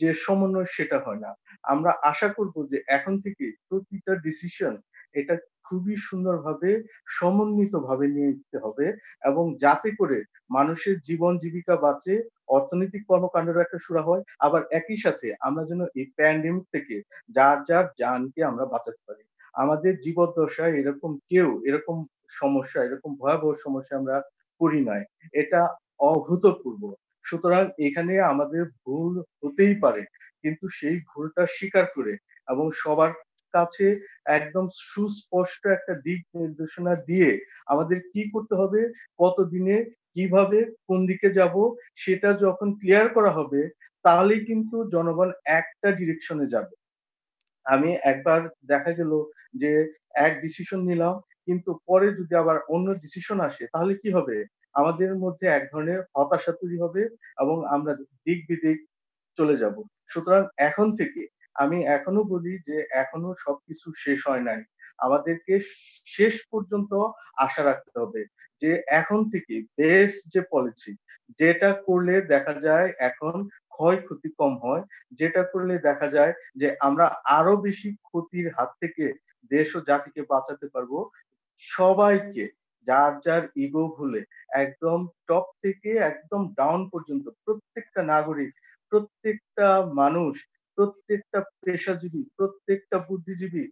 যে সমন্বয়, সেটা হয় না। আমরা আশা করব যে এখন থেকে প্রতিটা ডিসিশন এটা খুবই সুন্দরভাবে সমন্বিতভাবে নিয়ে নিতে হবে, এবং যাতে করে মানুষের জীবন জীবিকা বাঁচে, অর্থনৈতিক কর্মকাণ্ডের একটা শুরু হয়, আবার একই সাথে আমরা যেন এই প্যান্ডেমিক থেকে যার যার জানকে আমরা বাঁচাতে পারি। আমাদের জীবদ্দশায় এরকম কেউ এরকম সমস্যা, এরকম ভয়াবহ সমস্যা আমরা করি নাই। এটা অভূতপূর্ব। সুতরাং এখানে আমাদের ভুল হতেই পারে, কিন্তু সেই ভুলটা স্বীকার করে এবং সবার কাছে একদম সুস্পষ্ট একটা দিক নির্দেশনা দিয়ে আমাদের কি করতে হবে, কতদিনে, কিভাবে, কোন দিকে যাব, সেটা যখন ক্লিয়ার করা হবে, তাহলেই কিন্তু জনগণ একটা ডিরেকশনে যাবে। আমি একবার দেখা গেল যে এক ডিসিশন নিলাম, কিন্তু পরে যদি আবার অন্য ডিসিশন আসে, তাহলে কি হবে? আমাদের মধ্যে এক ধরনের হতাশা তৈরি হবে এবং আমরা দিক বিদিক চলে যাব। সুতরাং এখন থেকে আমি এখনো বলি যে এখনো সবকিছু শেষ হয় নাই, আমাদেরকে শেষ পর্যন্ত আশা রাখতে হবে যে এখন থেকে বেস্ট যে পলিসি, যেটা করলে দেখা যায় এখন ক্ষয়ক্ষতি কম হয়, যেটা করলে দেখা যায় যে আমরা আরো বেশি ক্ষতির হাত থেকে দেশ ও জাতিকে বাঁচাতে পারবো। সবাইকে যার যার ইগো ভুলে একদম টপ থেকে একদম ডাউন পর্যন্ত প্রত্যেকটা নাগরিক, প্রত্যেকটা মানুষ, প্রত্যেকটা পেশাজীবী, প্রত্যেকটা বুদ্ধিজীবী,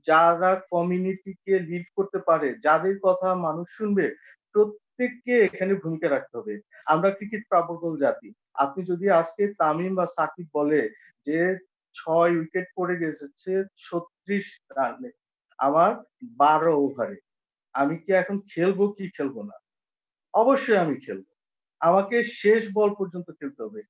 যারা কমিউনিটিকে লিড করতে পারে, যাদের কথা মানুষ শুনবে, প্রত্যেককে এখানে ভূমিকা রাখতে হবে। আমরা ক্রিকেট প্রাপকল জাতি। আপনি যদি আজকে তামিম বা সাকিব বলে যে 6 উইকেট পড়ে গেছে 36 রানে আমার 12 ওভারে, আমি কি এখন খেলবো কি খেলবো না? অবশ্যই আমি খেলবো। আমাকে শেষ বল পর্যন্ত খেলতে হবে।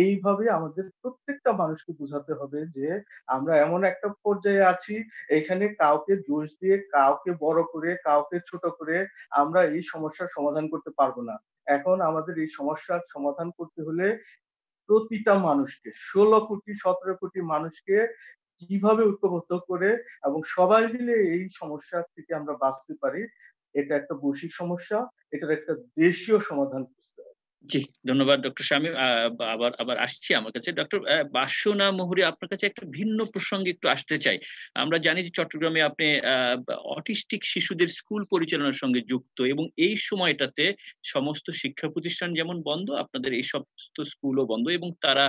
এইভাবে আমাদের প্রত্যেকটা মানুষকে বোঝাতে হবে যে আমরা এমন একটা পর্যায়ে আছি, এখানে কাউকে দোষ দিয়ে, কাউকে বড় করে, কাউকে ছোট করে আমরা এই সমস্যার সমাধান করতে পারবো না। এখন আমাদের এই সমস্যার সমাধান করতে হলে প্রতিটা মানুষকে, 16 কোটি 17 কোটি মানুষকে কিভাবে ঐক্যবদ্ধ করে এবং সবাই মিলে এই সমস্যা থেকে আমরা বাঁচতে পারি, এটা একটা বৈশ্বিক সমস্যা, এটার একটা দেশীয় সমাধান খুঁজতে হবে। জি, ধন্যবাদ ডক্টর শামীম। আবার আসছি আমার কাছে ডক্টর বাসুনা মুহুরী, আপনার কাছে একটা ভিন্ন প্রসঙ্গে একটু আসতে চাই। আমরা জানি যে চট্টগ্রামে আপনি অটিস্টিক শিশুদের স্কুল পরিচালনার সঙ্গে যুক্ত, এবং এই সময়টাতে সমস্ত শিক্ষা প্রতিষ্ঠান যেমন বন্ধ, আপনাদের এই সমস্ত স্কুলও বন্ধ, এবং তারা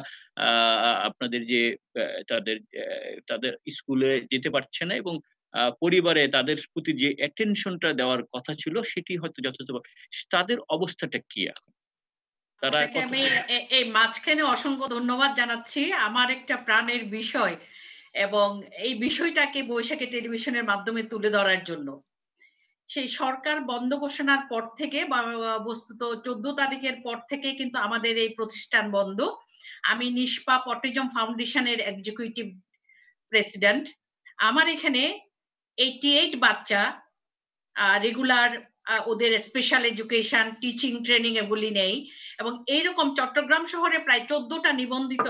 আপনাদের যে তাদের স্কুলে যেতে পারছে না, এবং পরিবারে তাদের প্রতি যে অ্যাটেনশনটা দেওয়ার কথা ছিল সেটি হয়তো যথাযথ, তাদের অবস্থাটা কি এখন? আপনাকে আমি এই মাঝখানে অসংখ্য ধন্যবাদ জানাচ্ছি। আমার একটা প্রাণের বিষয়, এবং এই বিষয়টাকে বৈশাখী টেলিভিশনের মাধ্যমে তুলে ধরার জন্য। সেই সরকার বন্ধ ঘোষণার পর থেকে, বা বস্তুত 14 তারিখের পর থেকে কিন্তু আমাদের এই প্রতিষ্ঠান বন্ধ। আমি নিষ্পাপ অটিজম ফাউন্ডেশনের এক্সিকিউটিভ প্রেসিডেন্ট। আমার এখানে 88 বাচ্চা রেগুলার ওদের স্পেশাল এডুকেশন, টিচিং, ট্রেনিং এগুলি নেই, এবং এইরকম চট্টগ্রাম শহরে প্রায় 14টা নিবন্ধিত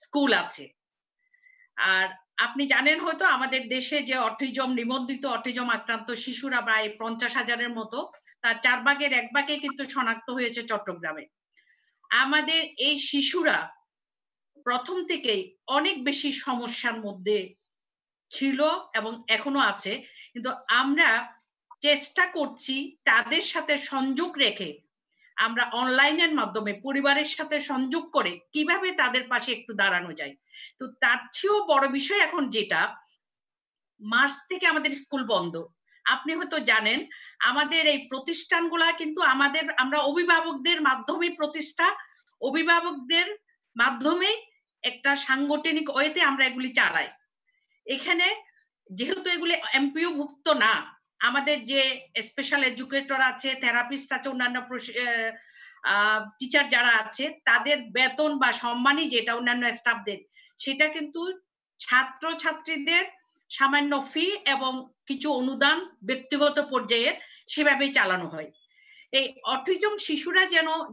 স্কুল আছে। আর আপনি জানেন হয়তো আমাদের দেশে যে অটিজম নিবন্ধিত অটিজম আক্রান্ত শিশুরা প্রায় 50,000-এর মতো, তার 4 ভাগের 1 ভাগে কিন্তু শনাক্ত হয়েছে চট্টগ্রামে। আমাদের এই শিশুরা প্রথম থেকেই অনেক বেশি সমস্যার মধ্যে ছিল এবং এখনো আছে, কিন্তু আমরা চেষ্টা করছি তাদের সাথে সংযোগ রেখে, আমরা অনলাইনের মাধ্যমে পরিবারের সাথে সংযোগ করে কিভাবে তাদের পাশে একটু দাঁড়ানো যায়। তো তার চেয়েও বড় বিষয় এখন যেটা, মার্চ থেকে আমাদের স্কুল বন্ধ। আপনি হয়তো জানেন আমাদের এই প্রতিষ্ঠানগুলা কিন্তু আমরা অভিভাবকদের মাধ্যমে প্রতিষ্ঠা, অভিভাবকদের মাধ্যমে একটা সাংগঠনিক ওয়েতে আমরা এগুলি চালাই। এখানে যেহেতু এগুলি এমপিও ভুক্ত না, আমাদের যে স্পেশাল এডুকেটর আছে, থেরাপিস্ট আছে, অন্যান্য টিচার যারা আছে, তাদের বেতন বা সম্মানী যেটা অন্যান্য স্টাফদের, সেটা কিন্তু ছাত্র ছাত্রীদের সামান্য ফি এবং কিছু অনুদান ব্যক্তিগত পর্যায়ে সেভাবেই চালানো হয়। এই অটিজম শিশুরা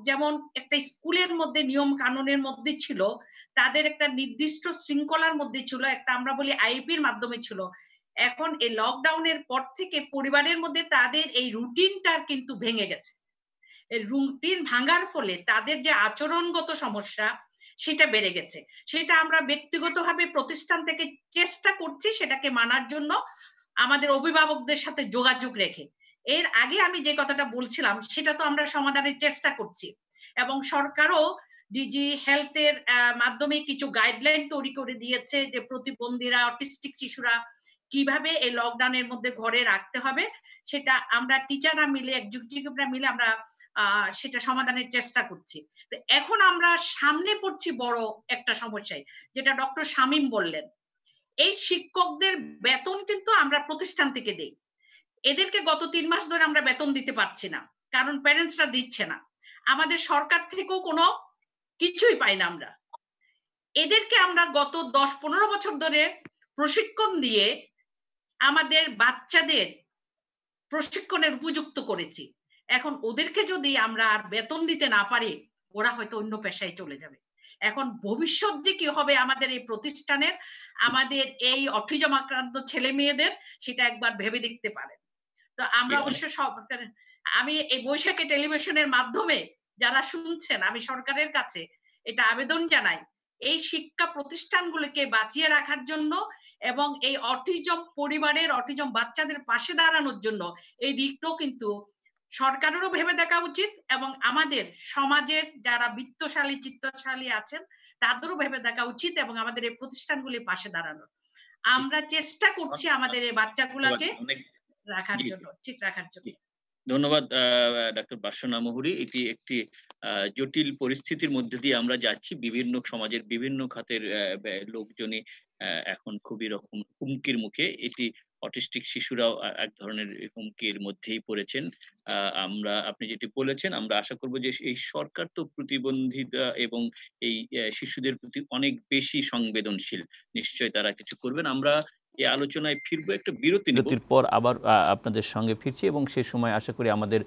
যেমন একটা স্কুলের মধ্যে নিয়ম কানুনের মধ্যে ছিল, তাদের একটা নির্দিষ্ট শৃঙ্খলার মধ্যে ছিল, একটা আমরা বলি আইপির মাধ্যমে ছিল। এখন এই লকডাউনের পর থেকে পরিবারের মধ্যে তাদের এই রুটিনটার কিন্তু ভেঙে গেছে। এই রুটিন ভাঙার ফলে তাদের যে আচরণগত সমস্যা সেটা বেড়ে গেছে। সেটা আমরা ব্যক্তিগতভাবে প্রতিষ্ঠান থেকে চেষ্টা করছি সেটাকে মানার জন্য, আমাদের অভিভাবকদের সাথে যোগাযোগ রেখে। এর আগে আমি যে কথাটা বলছিলাম সেটা তো আমরা সমাধানের চেষ্টা করছি, এবং সরকারও ডিজি হেলথের মাধ্যমে কিছু গাইডলাইন তৈরি করে দিয়েছে যে প্রতিবন্ধীরা, অটিস্টিক শিশুরা কিভাবে এই লকডাউনের মধ্যে ঘরে রাখতে হবে, সেটা আমরা টিচাররা মিলে, এক্সিকিউটিভরা মিলে আমরা সেটা সমাধানের চেষ্টা করছি। তো এখন আমরা সামনে পড়ছি বড় একটা সমস্যায়, যেটা ডক্টর শামীম বললেন। এই শিক্ষকদের বেতন কিন্তু আমরা প্রতিষ্ঠান থেকে দেই, এদেরকে গত 3 মাস ধরে আমরা বেতন দিতে পারছি না, কারণ প্যারেন্টসরা দিচ্ছে না। আমাদের সরকার থেকেও কোনো কিছুই পাই না আমরা। এদেরকে আমরা গত 10-15 বছর ধরে প্রশিক্ষণ দিয়ে আমাদের বাচ্চাদের প্রশিক্ষণের উপযুক্ত করেছি, এখন ওদেরকে যদি আমরা আর বেতন দিতে না পারি, ওরা হয়তো অন্য পেশায় চলে যাবে। এখন ভবিষ্যৎ যে কি হবে আমাদের এই প্রতিষ্ঠানের, আমাদের এই অটিজম আক্রান্ত ছেলে মেয়েদের, সেটা একবার ভেবে দেখতে পারেন। তো আমরা অবশ্য আমি এই বৈশাখী টেলিভিশনের মাধ্যমে যারা শুনছেন, আমি সরকারের কাছে এটা আবেদন জানাই, এই শিক্ষা প্রতিষ্ঠানগুলোকে বাঁচিয়ে রাখার জন্য এবং এই অটিজম পরিবারের অটিজম বাচ্চাদের পাশে দাঁড়ানোর জন্য এই দিকটাও কিন্তু সরকারেরও ভেবে দেখা উচিত এবং আমাদের সমাজের যারা বিত্তশালী চিত্তশালী আছেন তাদেরও ভেবে দেখা উচিত এবং আমাদের এই প্রতিষ্ঠানগুলির পাশে দাঁড়ানোর। আমরা চেষ্টা করছি আমাদের এই বাচ্চাগুলোকে রাখার জন্য, ঠিক রাখার জন্য। ধন্যবাদ ডাক্তার বাসনা মুহুরী। এটি একটি জটিল পরিস্থিতির মধ্যে দিয়ে আমরা যাচ্ছি। বিভিন্ন সমাজের বিভিন্ন খাতের লোকজনই এখন খুবই রকম হুমকির মুখে। এটি অটিস্টিক শিশুরাও এক ধরনের হুমকির মধ্যেই পড়েছেন। আপনি যেটি বলেছেন, আমরা আশা করব যে এই সরকার তো প্রতিবন্ধিতা এবং এই শিশুদের প্রতি অনেক বেশি সংবেদনশীল। নিশ্চয়ই তারা কিছু করবেন। আমরা এই আলোচনায় ফিরবো, একটা বিরতির পর আবার আপনাদের সঙ্গে ফিরছি এবং সেই সময় আশা করি আমাদের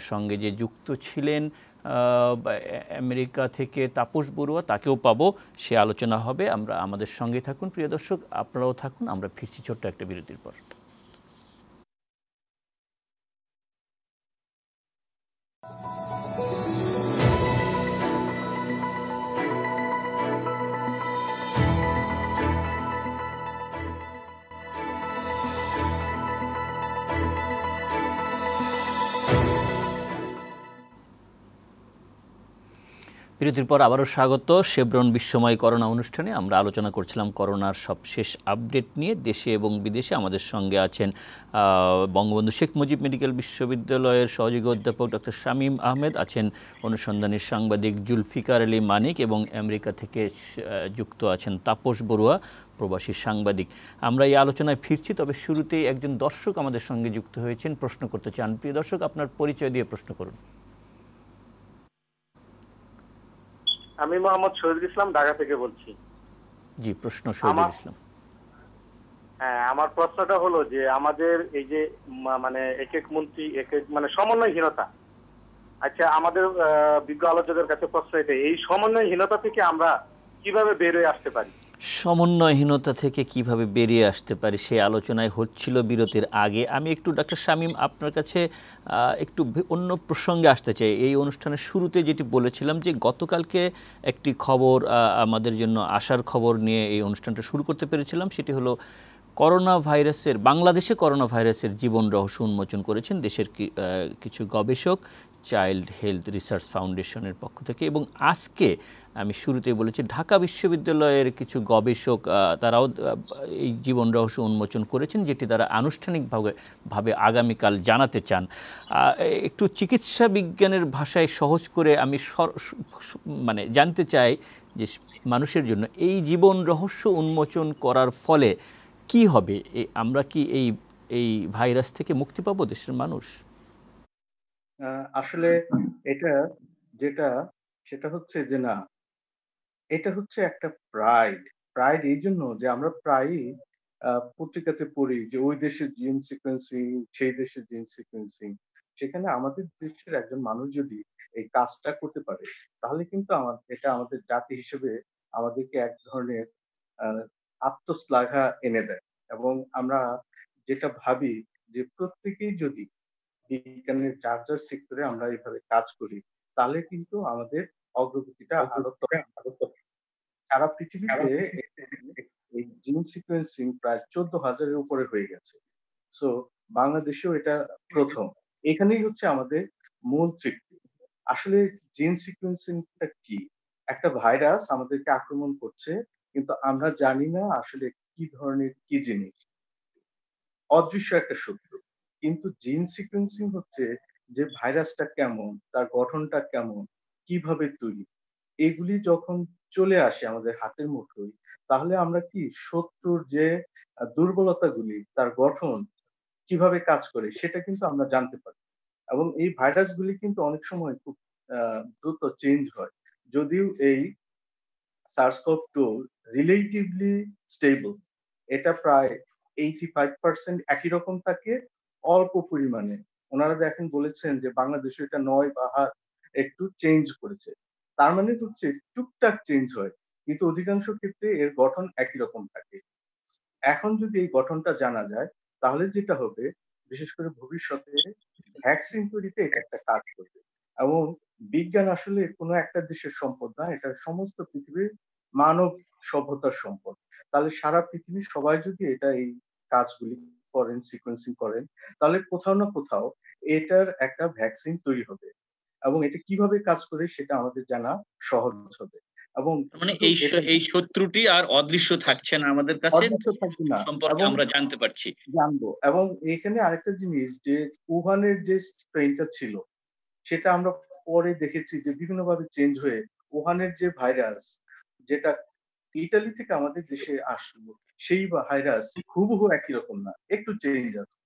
সঙ্গে যে যুক্ত ছিলেন আমেরিকা থেকে তাপস বড়ুয়া, তাকেও পাবো, সে আলোচনা হবে। আমাদের সঙ্গে থাকুন প্রিয় দর্শক, আপনারাও থাকুন। আমরা ফিরছি ছোট্ট একটা বিরতির পর। বিরতির পর আবারও স্বাগত শেভরন বিশ্বময় করোনা অনুষ্ঠানে। আমরা আলোচনা করছিলাম করোনার সবশেষ আপডেট নিয়ে। দেশে এবং বিদেশে আমাদের সঙ্গে আছেন বঙ্গবন্ধু শেখ মুজিব মেডিকেল বিশ্ববিদ্যালয়ের সহযোগী অধ্যাপক ডক্টর শামীম আহমেদ, আছেন অনুসন্ধানী সাংবাদিক জুলফিকার আলী মানিক এবং আমেরিকা থেকে যুক্ত আছেন তাপস বড়ুয়া, প্রবাসী সাংবাদিক। আমরা এই আলোচনায় ফিরছি, তবে শুরুতেই একজন দর্শক আমাদের সঙ্গে যুক্ত হয়েছেন, প্রশ্ন করতে চান। প্রিয় দর্শক, আপনার পরিচয় দিয়ে প্রশ্ন করুন। আমি মোহাম্মদ শহীদুল ইসলাম, ঢাকা থেকে বলছি। জি, প্রশ্ন শহীদুল ইসলাম। হ্যাঁ, আমার প্রশ্নটা হলো যে আমাদের এই যে মানে এক এক মন্ত্রী এক এক মানে সমন্বয়হীনতা, আচ্ছা আমাদের বিজ্ঞ আলোচকের কাছে প্রশ্ন এটা, এই সমন্বয়হীনতা থেকে আমরা কিভাবে বের হয়ে আসতে পারি? সমন্বয়হীনতা থেকে কিভাবে বেরিয়ে আসতে পারি সে আলোচনায় হচ্ছিল বিরতির আগে। আমি একটু ডক্টর শামীম আপনার কাছে একটু অন্য প্রসঙ্গে আসতে চাই। এই অনুষ্ঠানের শুরুতে যেটি বলেছিলাম যে গতকালকে একটি খবর, আমাদের জন্য আশার খবর নিয়ে এই অনুষ্ঠানটা শুরু করতে পেরেছিলাম। সেটি হলো বাংলাদেশে করোনা ভাইরাসের জীবন রহস্য উন্মোচন করেছেন দেশের কিছু গবেষক চাইল্ড হেলথ রিসার্চ ফাউন্ডেশনের পক্ষ থেকে। এবং আজকে আমি শুরুতেই বলেছি ঢাকা বিশ্ববিদ্যালয়ের কিছু গবেষক তারাও এই জীবন রহস্য উন্মোচন করেছেন, যেটি তারা আনুষ্ঠানিকভাবে আগামীকাল জানাতে চান। একটু চিকিৎসা বিজ্ঞানের ভাষায় সহজ করে আমি মানে জানতে চাই যে মানুষের জন্য এই জীবন রহস্য উন্মোচন করার ফলে কি হবে? আমরা কি এই ভাইরাস থেকে মুক্তি পাবো দেশের মানুষ? আসলে এটা সেটা হচ্ছে যে না, এটা হচ্ছে একটা প্রাইড এই জন্য যে আমরা প্রায়ই পত্রিকাতে পড়ি যে ওই দেশের জিন সিকোয়েন্সিং, সেই দেশের জিন সিকোয়েন্সিং। সেখানে আমাদের দেশের একজন মানুষ যদি এই কাজটা করতে পারে, তাহলে কিন্তু এটা আমাদের জাতি হিসেবে আমাদেরকে এক ধরনের আত্মশ্লাঘা এনে দেয়। এবং আমরা যেটা ভাবি যে প্রত্যেকেই যদি বিজ্ঞানের যার সেক্টরে আমরা এইভাবে কাজ করি, তাহলে কিন্তু আমাদের অগ্রগতিটা আরো সারা পৃথিবীতে এই জিন সিকোয়েন্সিং প্রায় 14,000-এর উপরে হয়ে গেছে। সো বাংলাদেশেও এটা প্রথম। এখানেই হচ্ছে আমাদের মূল তৃপ্তি। আসলে জিন সিকোয়েন্সিংটা কি? একটা ভাইরাস আমাদেরকে আক্রমণ করছে, কিন্তু আমরা জানি না আসলে কি ধরনের কি জিনিস। অদৃশ্য একটা শত্রু। কিন্তু জিন সিকোয়েন্সিং হচ্ছে যে ভাইরাসটা কেমন, তার গঠনটা কেমন, কিভাবে তৈরি, এগুলি যখন চলে আসে আমাদের হাতের মুঠোয়, তাহলে আমরা কি শত্রুর যে দুর্বলতাগুলি, তার গঠন কিভাবে কাজ করে, সেটা কিন্তু আমরা জানতে পারি। এবং এই ভাইরাসগুলি কিন্তু অনেক সময় খুব দ্রুত চেঞ্জ হয়। যদিও এই SARS-CoV-2 রিলেটিভলি স্টেবল, এটা প্রায় 85% একই রকম থাকে, অল্প পরিমাণে ওনারা দেখেন বলেছেন যে বাংলাদেশে এটা 9 বা একটু চেঞ্জ করেছে। তার মানে হচ্ছে টুকটাক চেঞ্জ হয়, কিন্তু অধিকাংশ ক্ষেত্রে এর গঠন একই রকম থাকে। এখন যদি এই গঠনটা জানা যায়, তাহলে যেটা হবে, বিশেষ করে ভবিষ্যতে ভ্যাকসিন তৈরিতে এটা একটা কাজ করবে। এবং বিজ্ঞান আসলে কোনো একটা দেশের সম্পদ না, এটা সমস্ত পৃথিবীর মানব সভ্যতার সম্পদ। তাহলে সারা পৃথিবীর সবাই যদি এই কাজগুলি করেন, সিকোয়েন্সিং করেন, তাহলে কোথাও না কোথাও এটার একটা ভ্যাকসিন তৈরি হবে। এবং এটা কিভাবে কাজ করে সেটা আমাদের জানা সহজ হবে। এবং মানে শুধু এটা এই শত্রুটি আর অদৃশ্য থাকছে না আমাদের কাছে, অদৃশ্য থাকবে না সম্পর্কে এবং আমরা জানতে পারছি। জানবো। এবং এখানে আরেকটা জিনিস যে উহানের যে স্ট্রেনটা ছিল, সেটা আমরা পরে দেখেছি যে বিভিন্নভাবে চেঞ্জ হয়ে উহানের যে ভাইরাস, যেটা ইতালি থেকে আমাদের দেশে আসলো, সেই ভাইরাস হুবহু একই রকম না, একটু চেঞ্জ আছে।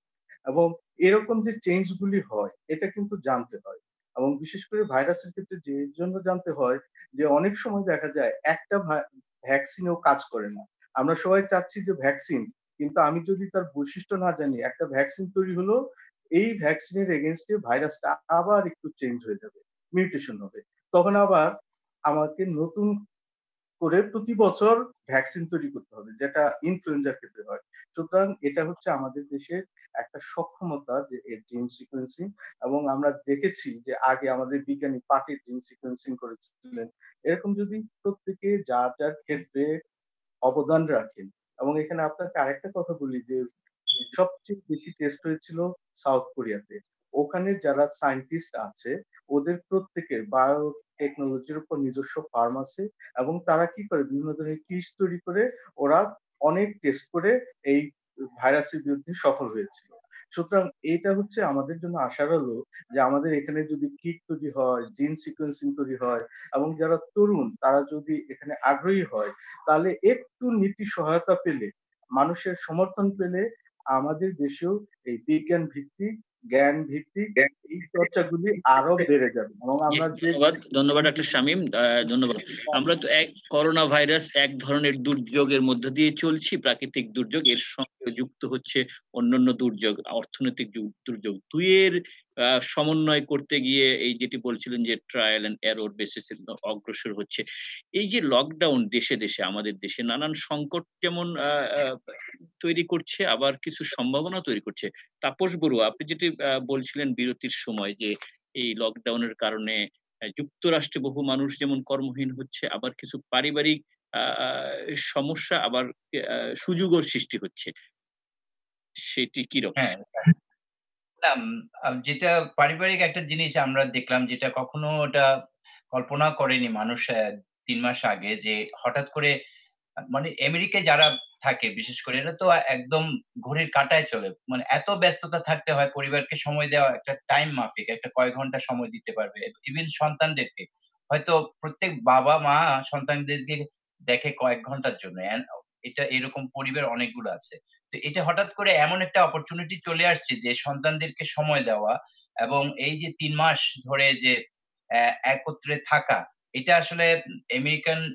এবং এরকম যে চেঞ্জ গুলি হয়, এটা কিন্তু জানতে হয়। এবং বিশেষ করে ভাইরাসের ক্ষেত্রে যে জন্য জানতে হয়, যে অনেক সময় দেখা যায় একটা ভ্যাকসিনও কাজ করে না। আমরা সবাই চাচ্ছি যে ভ্যাকসিন, কিন্তু আমি যদি তার বৈশিষ্ট্য না জানি, একটা ভ্যাকসিন তৈরি হলো, এই ভ্যাকসিনের এগেনস্টে ভাইরাসটা আবার একটু চেঞ্জ হয়ে যাবে, মিউটেশন হবে। তখন আবার আমাকে নতুন করে প্রতি বছর ভ্যাকসিন তৈরি করতে হবে, যেটা ইনফ্লুয়েঞ্জার ক্ষেত্রে হয়। সুতরাং এটা হচ্ছে আমাদের দেশের একটা সক্ষমতা, যে এর জিন সিকোয়েন্সিং। এবং আমরা দেখেছি যে আগে আমাদের বিজ্ঞানী পাটের জিন সিকোয়েন্সিং করেছিলেন। এরকম যদি প্রত্যেকে যার যার ক্ষেত্রে অবদান রাখেন। এবং এখানে আপনাকে আরেকটা কথা বলি যে সবচেয়ে বেশি টেস্ট হয়েছিল সাউথ কোরিয়াতে। ওখানে যারা সায়েন্টিস্ট আছে, ওদের প্রত্যেকের বায়ো টেকনোলজির উপর নিজস্ব ফার্ম আছে। এবং তারা কি করে, বিভিন্ন ধরনের কিটস তৈরি করে ওরা অনেক টেস্ট করে এই ভাইরাসের বিরুদ্ধে সফল হয়েছিল। সুতরাং এটা হচ্ছে আমাদের জন্য আশার আলো, যে আমাদের এখানে যদি কিট তৈরি হয়, জিন সিকোয়েন্সিং তৈরি হয়, এবং যারা তরুণ তারা যদি এখানে আগ্রহী হয়, তাহলে একটু নীতি সহায়তা পেলে, মানুষের সমর্থন পেলে, আমাদের দেশেও এই বিজ্ঞান ভিত্তিক, জ্ঞান ভিত্তিক এই চর্চাগুলি আরো বেড়ে যাবে। এবং আমরা যে ধন্যবাদ ডক্টর শামীম, ধন্যবাদ। আমরা তো করোনা ভাইরাস এক ধরনের দুর্যোগের মধ্য দিয়ে চলছি, প্রাকৃতিক দুর্যোগ, এর সঙ্গে যুক্ত হচ্ছে অন্যান্য দুর্যোগ, অর্থনৈতিক দুর্যোগ। দুইয়ের সমন্বয় করতে গিয়ে এই যেটি বলছিলেন যে ট্রায়াল এন্ড এরর বেসিসে অগ্রসর হচ্ছে। এই যে লকডাউন দেশে দেশে, আমাদের দেশে নানান সংকট যেমন তৈরি করছে, আবার কিছু সম্ভাবনা তৈরি করছে। তাপস বড়ুয়া, আপনি যেটি বলছিলেন বিরতির সময়, যে এই লকডাউনের কারণে যুক্তরাষ্ট্রে বহু মানুষ যেমন কর্মহীন হচ্ছে, আবার কিছু পারিবারিক সমস্যা, আবার সুযোগও সৃষ্টি হচ্ছে। সেটি কি রকম? হ্যাঁ, যেটা পারিবারিক একটা জিনিস আমরা দেখলাম, যেটা কখনো ওটা কল্পনা করেনি মানুষ ৩ মাস আগে, যে হঠাৎ করে মানে আমেরিকায় যারা থাকে বিশেষ করে, এরা তো একদম ঘড়ির কাঁটায় চলে। মানে এত ব্যস্ততা থাকতে হয়, পরিবারকে সময় দেওয়া একটা টাইম মাফিক, একটা কয়েক ঘন্টা সময় দিতে পারবে। ইভেন সন্তানদেরকে হয়তো প্রত্যেক বাবা-মা সন্তানদেরকে দেখে কয়েক ঘন্টার জন্য। এটা এরকম পরিবার অনেকগুলো আছে। তো এটা হঠাৎ করে এমন একটা অপরচুনিটি চলে আসছে যে সন্তানদেরকে সময় দেওয়া, এবং এই যে ৩ মাস ধরে যে একত্রে থাকা, এটা আসলে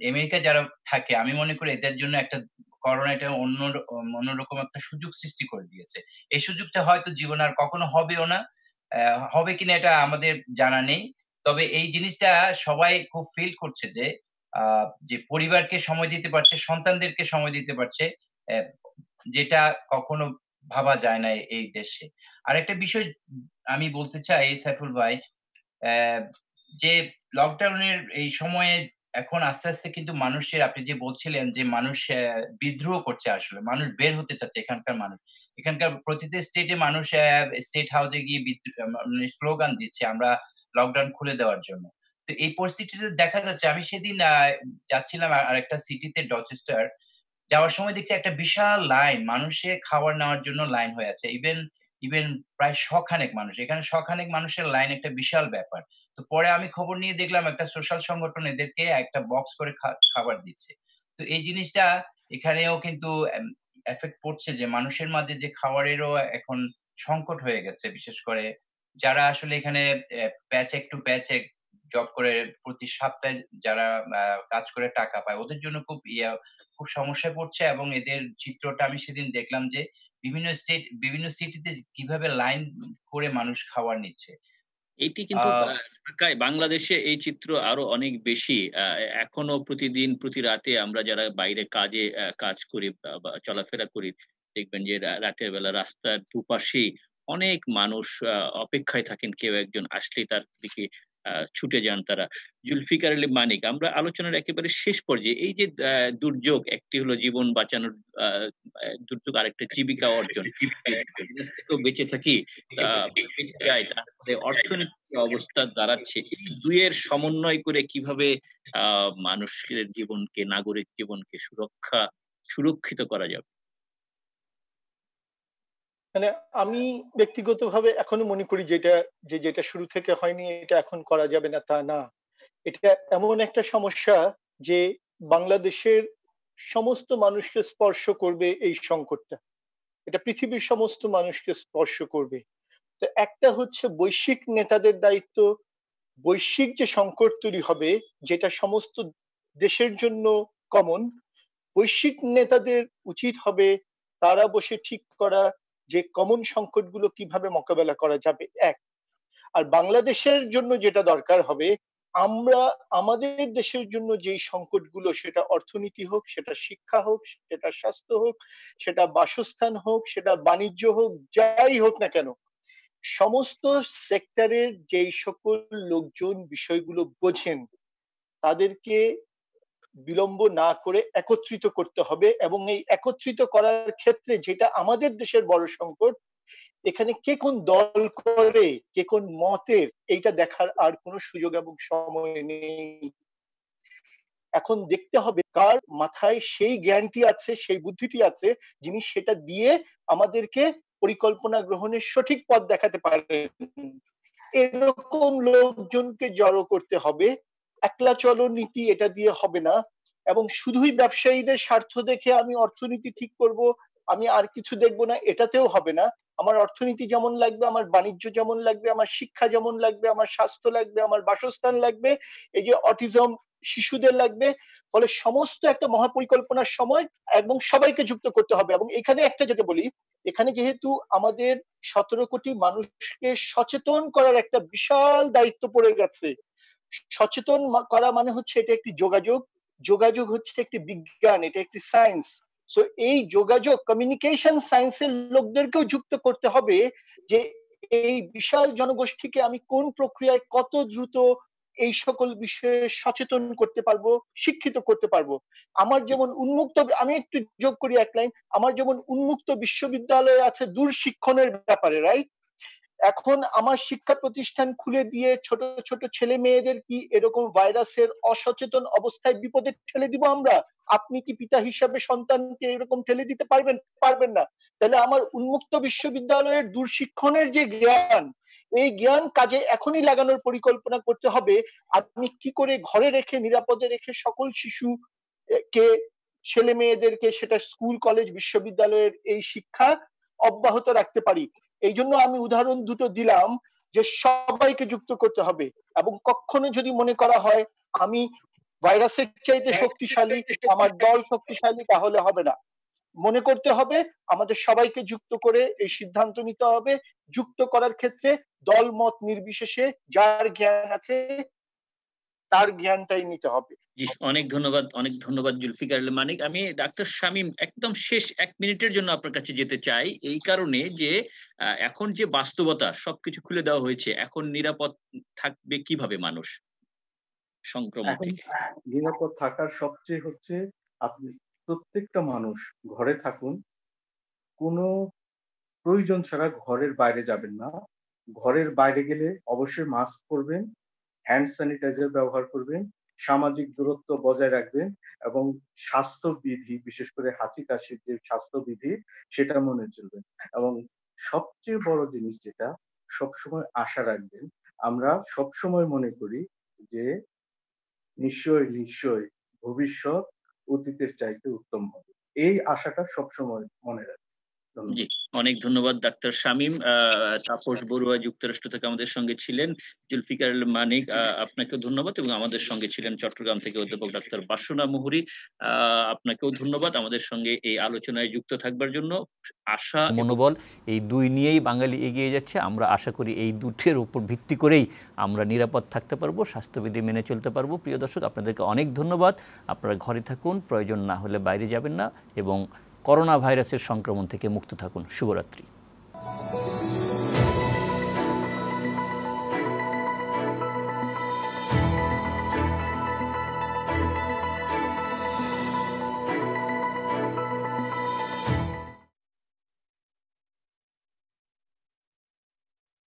আমেরিকা যারা থাকে, আমি মনে করি এদের জন্য একটা করোনা এটা অন্যরকম একটা সুযোগ সৃষ্টি করে দিয়েছে। এই সুযোগটা হয়তো জীবনে আর কখনো হবেও না। হবে কিনা এটা আমাদের জানা নেই। তবে এই জিনিসটা সবাই খুব ফিল করছে যে পরিবারকে সময় দিতে পারছে, সন্তানদেরকে সময় দিতে পারছে। অ্যা যেটা কখনো ভাবা যায় না এই দেশে। আরেকটা বিষয় আমি বলতে চাই সাইফুল ভাই, অ্যা যে লকডাউনের এই সময়ে এখন আস্তে, আস্তে কিন্তু মানুষের, আপনি যে বলছিলেন যে মানুষ বিদ্রোহ করছে আসলে। মানুষ বের হতে চাচ্ছে এখানকার মানুষ। এখানকার প্রতিটি স্টেটে মানুষ স্টেট হাউসে গিয়ে মানে স্লোগান দিচ্ছে, আমরা লকডাউন খুলে দেওয়ার জন্য। তো এই পরিস্থিতিতে দেখা যাচ্ছে, আমি সেদিন যাচ্ছিলাম আরেকটা সিটিতে ডচেস্টার। যাওয়ার সময় দেখছি একটা বিশাল লাইন, মানুষে খাবার নেওয়ার জন্য লাইন হয়ে আছে। ইভেন প্রায় ১০০ খানেক মানুষ। এখানে ১০০ খানেক মানুষের লাইন একটা বিশাল ব্যাপার। তো পরে আমি খবর নিয়ে দেখলাম একটা সোশ্যাল সংগঠন এদেরকে একটা বক্স করে খাবার দিচ্ছে। তো এই জিনিসটা এখানেও কিন্তু এফেক্ট পড়ছে, যে মানুষের মাঝে যে খাবারেরও এখন সংকট হয়ে গেছে। বিশেষ করে যারা আসলে এখানে প্যাচেক টু প্যাচেক জব করে প্রতি সপ্তাহে যারা কাজ করে টাকা পায়, ওদের জন্য খুব সমস্যায় পড়ছে। এবং এদের চিত্রটা আমি সেদিন দেখলাম যে বিভিন্ন সিটিতে কিভাবে লাইন করে মানুষ খাবার নিচ্ছে। এটি কিন্তু ঢাকায় বাংলাদেশে এই চিত্র আরো অনেক বেশি। এখনো প্রতিদিন প্রতি রাতে আমরা যারা বাইরে কাজ করি বা চলাফেরা করি, দেখবেন যে রাতের বেলা রাস্তার দুপাশেই অনেক মানুষ অপেক্ষায় থাকেন। কেউ একজন আসলেই তার দিকে ছুটে যান তারা। জুলফিকার আলী মানিক, আমরা আলোচনার একেবারে শেষ পর্যায়ে এই যে দুর্যোগ, একটি হলো জীবন বাঁচানোর দুর্যোগ, আরেকটা জীবিকা অর্জন। বিদেশ থেকেও বেঁচে থাকি, বেঁচে যায়, তারপরে অর্থনৈতিক অবস্থা দাঁড়াচ্ছে। এই দুইয়ের সমন্বয় করে কিভাবে মানুষের জীবনকে, নাগরিক জীবনকে সুরক্ষিত করা যাবে? মানে আমি ব্যক্তিগতভাবে এখনো মনে করি যেটা শুরু থেকে হয়নি এটা এখন করা যাবে না তা না। এটা এমন একটা সমস্যা যে বাংলাদেশের সমস্ত মানুষকে স্পর্শ করবে এই সংকটটা। এটা পৃথিবীর সমস্ত মানুষকে স্পর্শ করবে। তো একটা হচ্ছে বৈশ্বিক নেতাদের দায়িত্ব, বৈশ্বিক যে সংকট তৈরি হবে যেটা সমস্ত দেশের জন্য কমন, বৈশ্বিক নেতাদের উচিত হবে তারা বসে ঠিক করা যে কমন সংকটগুলো কিভাবে মোকাবেলা করা যাবে। এক, আর বাংলাদেশের জন্য যেটা দরকার হবে, আমরা আমাদের দেশের জন্য যেই সংকটগুলো, সেটা অর্থনীতি হোক, সেটা শিক্ষা হোক, সেটা স্বাস্থ্য হোক, সেটা বাসস্থান হোক, সেটা বাণিজ্য হোক, যাই হোক না কেন, সমস্ত সেক্টরের যেই সকল লোকজন বিষয়গুলো বোঝেন তাদেরকে বিলম্ব না করে একত্রিত করতে হবে। এবং এই একত্রিত করার ক্ষেত্রে যেটা আমাদের দেশের বড় সংকট, এখানে কে কোন দল করে, কে কোন মতের, এইটা দেখার আর কোনো সুযোগ এবং সময় নেই। এখন দেখতে হবে কার মাথায় সেই জ্ঞানটি আছে, সেই বুদ্ধিটি আছে, যিনি সেটা দিয়ে আমাদেরকে পরিকল্পনা গ্রহণের সঠিক পথ দেখাতে পারেন। এরকম লোকজনকে জড়ো করতে হবে। একলা চলো নীতি এটা দিয়ে হবে না। এবং শুধুই ব্যবসায়ীদের স্বার্থ দেখে আমি অর্থনীতি ঠিক করব, আমি আর কিছু দেখবো না, এটাতেও হবে না। আমার অর্থনীতি যেমন লাগবে, আমার বাণিজ্য যেমন লাগবে, আমার শিক্ষা যেমন লাগবে, আমার স্বাস্থ্য লাগবে, আমার বাসস্থান লাগবে, এই যে অটিজম শিশুদের লাগবে। ফলে সমস্ত একটা মহাপরিকল্পনার সময় এবং সবাইকে যুক্ত করতে হবে। এবং এখানে একটা যেটা বলি, এখানে যেহেতু আমাদের 17 কোটি মানুষকে সচেতন করার একটা বিশাল দায়িত্ব পড়ে গেছে। সচেতন করা মানে হচ্ছে এটা একটি যোগাযোগ, যোগাযোগ হচ্ছে একটি বিজ্ঞান, এটা একটি সায়েন্স। সো এই যোগাযোগ কমিউনিকেশন সায়েন্সের লোকদেরকেও যুক্ত করতে হবে যে এই বিশাল জনগোষ্ঠীকে আমি কোন প্রক্রিয়ায় কত দ্রুত এই সকল বিষয়ে সচেতন করতে পারবো, শিক্ষিত করতে পারবো। আমার যেমন উন্মুক্ত, আমি একটু যোগ করি এক লাইন, আমার যেমন উন্মুক্ত বিশ্ববিদ্যালয় আছে দূর শিক্ষণের ব্যাপারে, রাইট? এখন আমার শিক্ষা প্রতিষ্ঠান খুলে দিয়ে ছোট ছোট ছেলে মেয়েদের কি এরকম ভাইরাসের অসচেতন অবস্থায় বিপদে ঠেলে দিব আমরা? আপনি কি পিতা হিসাবে সন্তানকে এরকম ঠেলে দিতে পারবেন? পারবেন না। তাহলে আমার উন্মুক্ত বিশ্ববিদ্যালয়ের দূরশিক্ষণের যে জ্ঞান, এই জ্ঞান কাজে এখনই লাগানোর পরিকল্পনা করতে হবে। আপনি কি করে ঘরে রেখে, নিরাপদে রেখে সকল শিশু কে, ছেলে মেয়েদেরকে সেটা স্কুল কলেজ বিশ্ববিদ্যালয়ের এই শিক্ষা অব্যাহত রাখতে পারি। এই জন্য আমি উদাহরণ দুটো দিলাম যে সবাইকে যুক্ত করতে হবে। এবং কখনো যদি মনে করা হয় আমি ভাইরাসের চাইতে শক্তিশালী, আমার দল শক্তিশালী, তাহলে হবে না। মনে করতে হবে আমাদের সবাইকে যুক্ত করে এই সিদ্ধান্ত নিতে হবে। যুক্ত করার ক্ষেত্রে দল মত নির্বিশেষে যার জ্ঞান আছে তার জ্ঞানটাই নিতে হবে। জি, অনেক ধন্যবাদ জুলফিকার আলী মানিক। আমি ডাক্তার শামীম একদম শেষ 1 মিনিটের জন্য আপনার কাছে যেতে চাই, এই কারণে যে এখন যে বাস্তবতা, সবকিছু খুলে দেওয়া হয়েছে, এখন নিরাপদ থাকবে কিভাবে মানুষ সংক্রমণ থেকে? নিরাপদ থাকার সবচেয়ে হচ্ছে আপনি প্রত্যেকটা মানুষ ঘরে থাকুন, কোনো প্রয়োজন ছাড়া ঘরের বাইরে যাবেন না। ঘরের বাইরে গেলে অবশ্যই মাস্ক পরবেন, হ্যান্ড স্যানিটাইজার ব্যবহার করবেন, সামাজিক দূরত্ব বজায় রাখবেন এবং স্বাস্থ্যবিধি, বিশেষ করে হাঁচি কাশির যে স্বাস্থ্যবিধি, সেটা মনে চলবেন। এবং সবচেয়ে বড় জিনিস যেটা, সবসময় আশা রাখবেন। আমরা সবসময় মনে করি যে নিশ্চয় ভবিষ্যৎ অতীতের চাইতে উত্তম হবে। এই আশাটা সবসময় মনে রাখবেন। জি, অনেক ধন্যবাদ ডাক্তার শামীম। তাপস বড়ুয়া যুক্তরাষ্ট্র থেকে আমাদের সঙ্গে ছিলেন, জুলফিকার মানিক আপনাকেও ধন্যবাদ, এবং আমাদের সঙ্গে ছিলেন চট্টগ্রাম থেকে অধ্যাপক ডাক্তার বাসনা মুহুরী, আপনাকেও ধন্যবাদ আমাদের সঙ্গে এই আলোচনায় যুক্ত থাকবার জন্য। আশা মনোবল এই দুই নিয়েই বাঙালি এগিয়ে যাচ্ছে। আমরা আশা করি এই দুটির উপর ভিত্তি করেই আমরা নিরাপদ থাকতে পারবো, স্বাস্থ্যবিধি মেনে চলতে পারবো। প্রিয় দর্শক, আপনাদেরকে অনেক ধন্যবাদ। আপনারা ঘরে থাকুন, প্রয়োজন না হলে বাইরে যাবেন না, এবং করোনা ভাইরাসের সংক্রমণ থেকে মুক্ত থাকুন। শুভরাত্রি।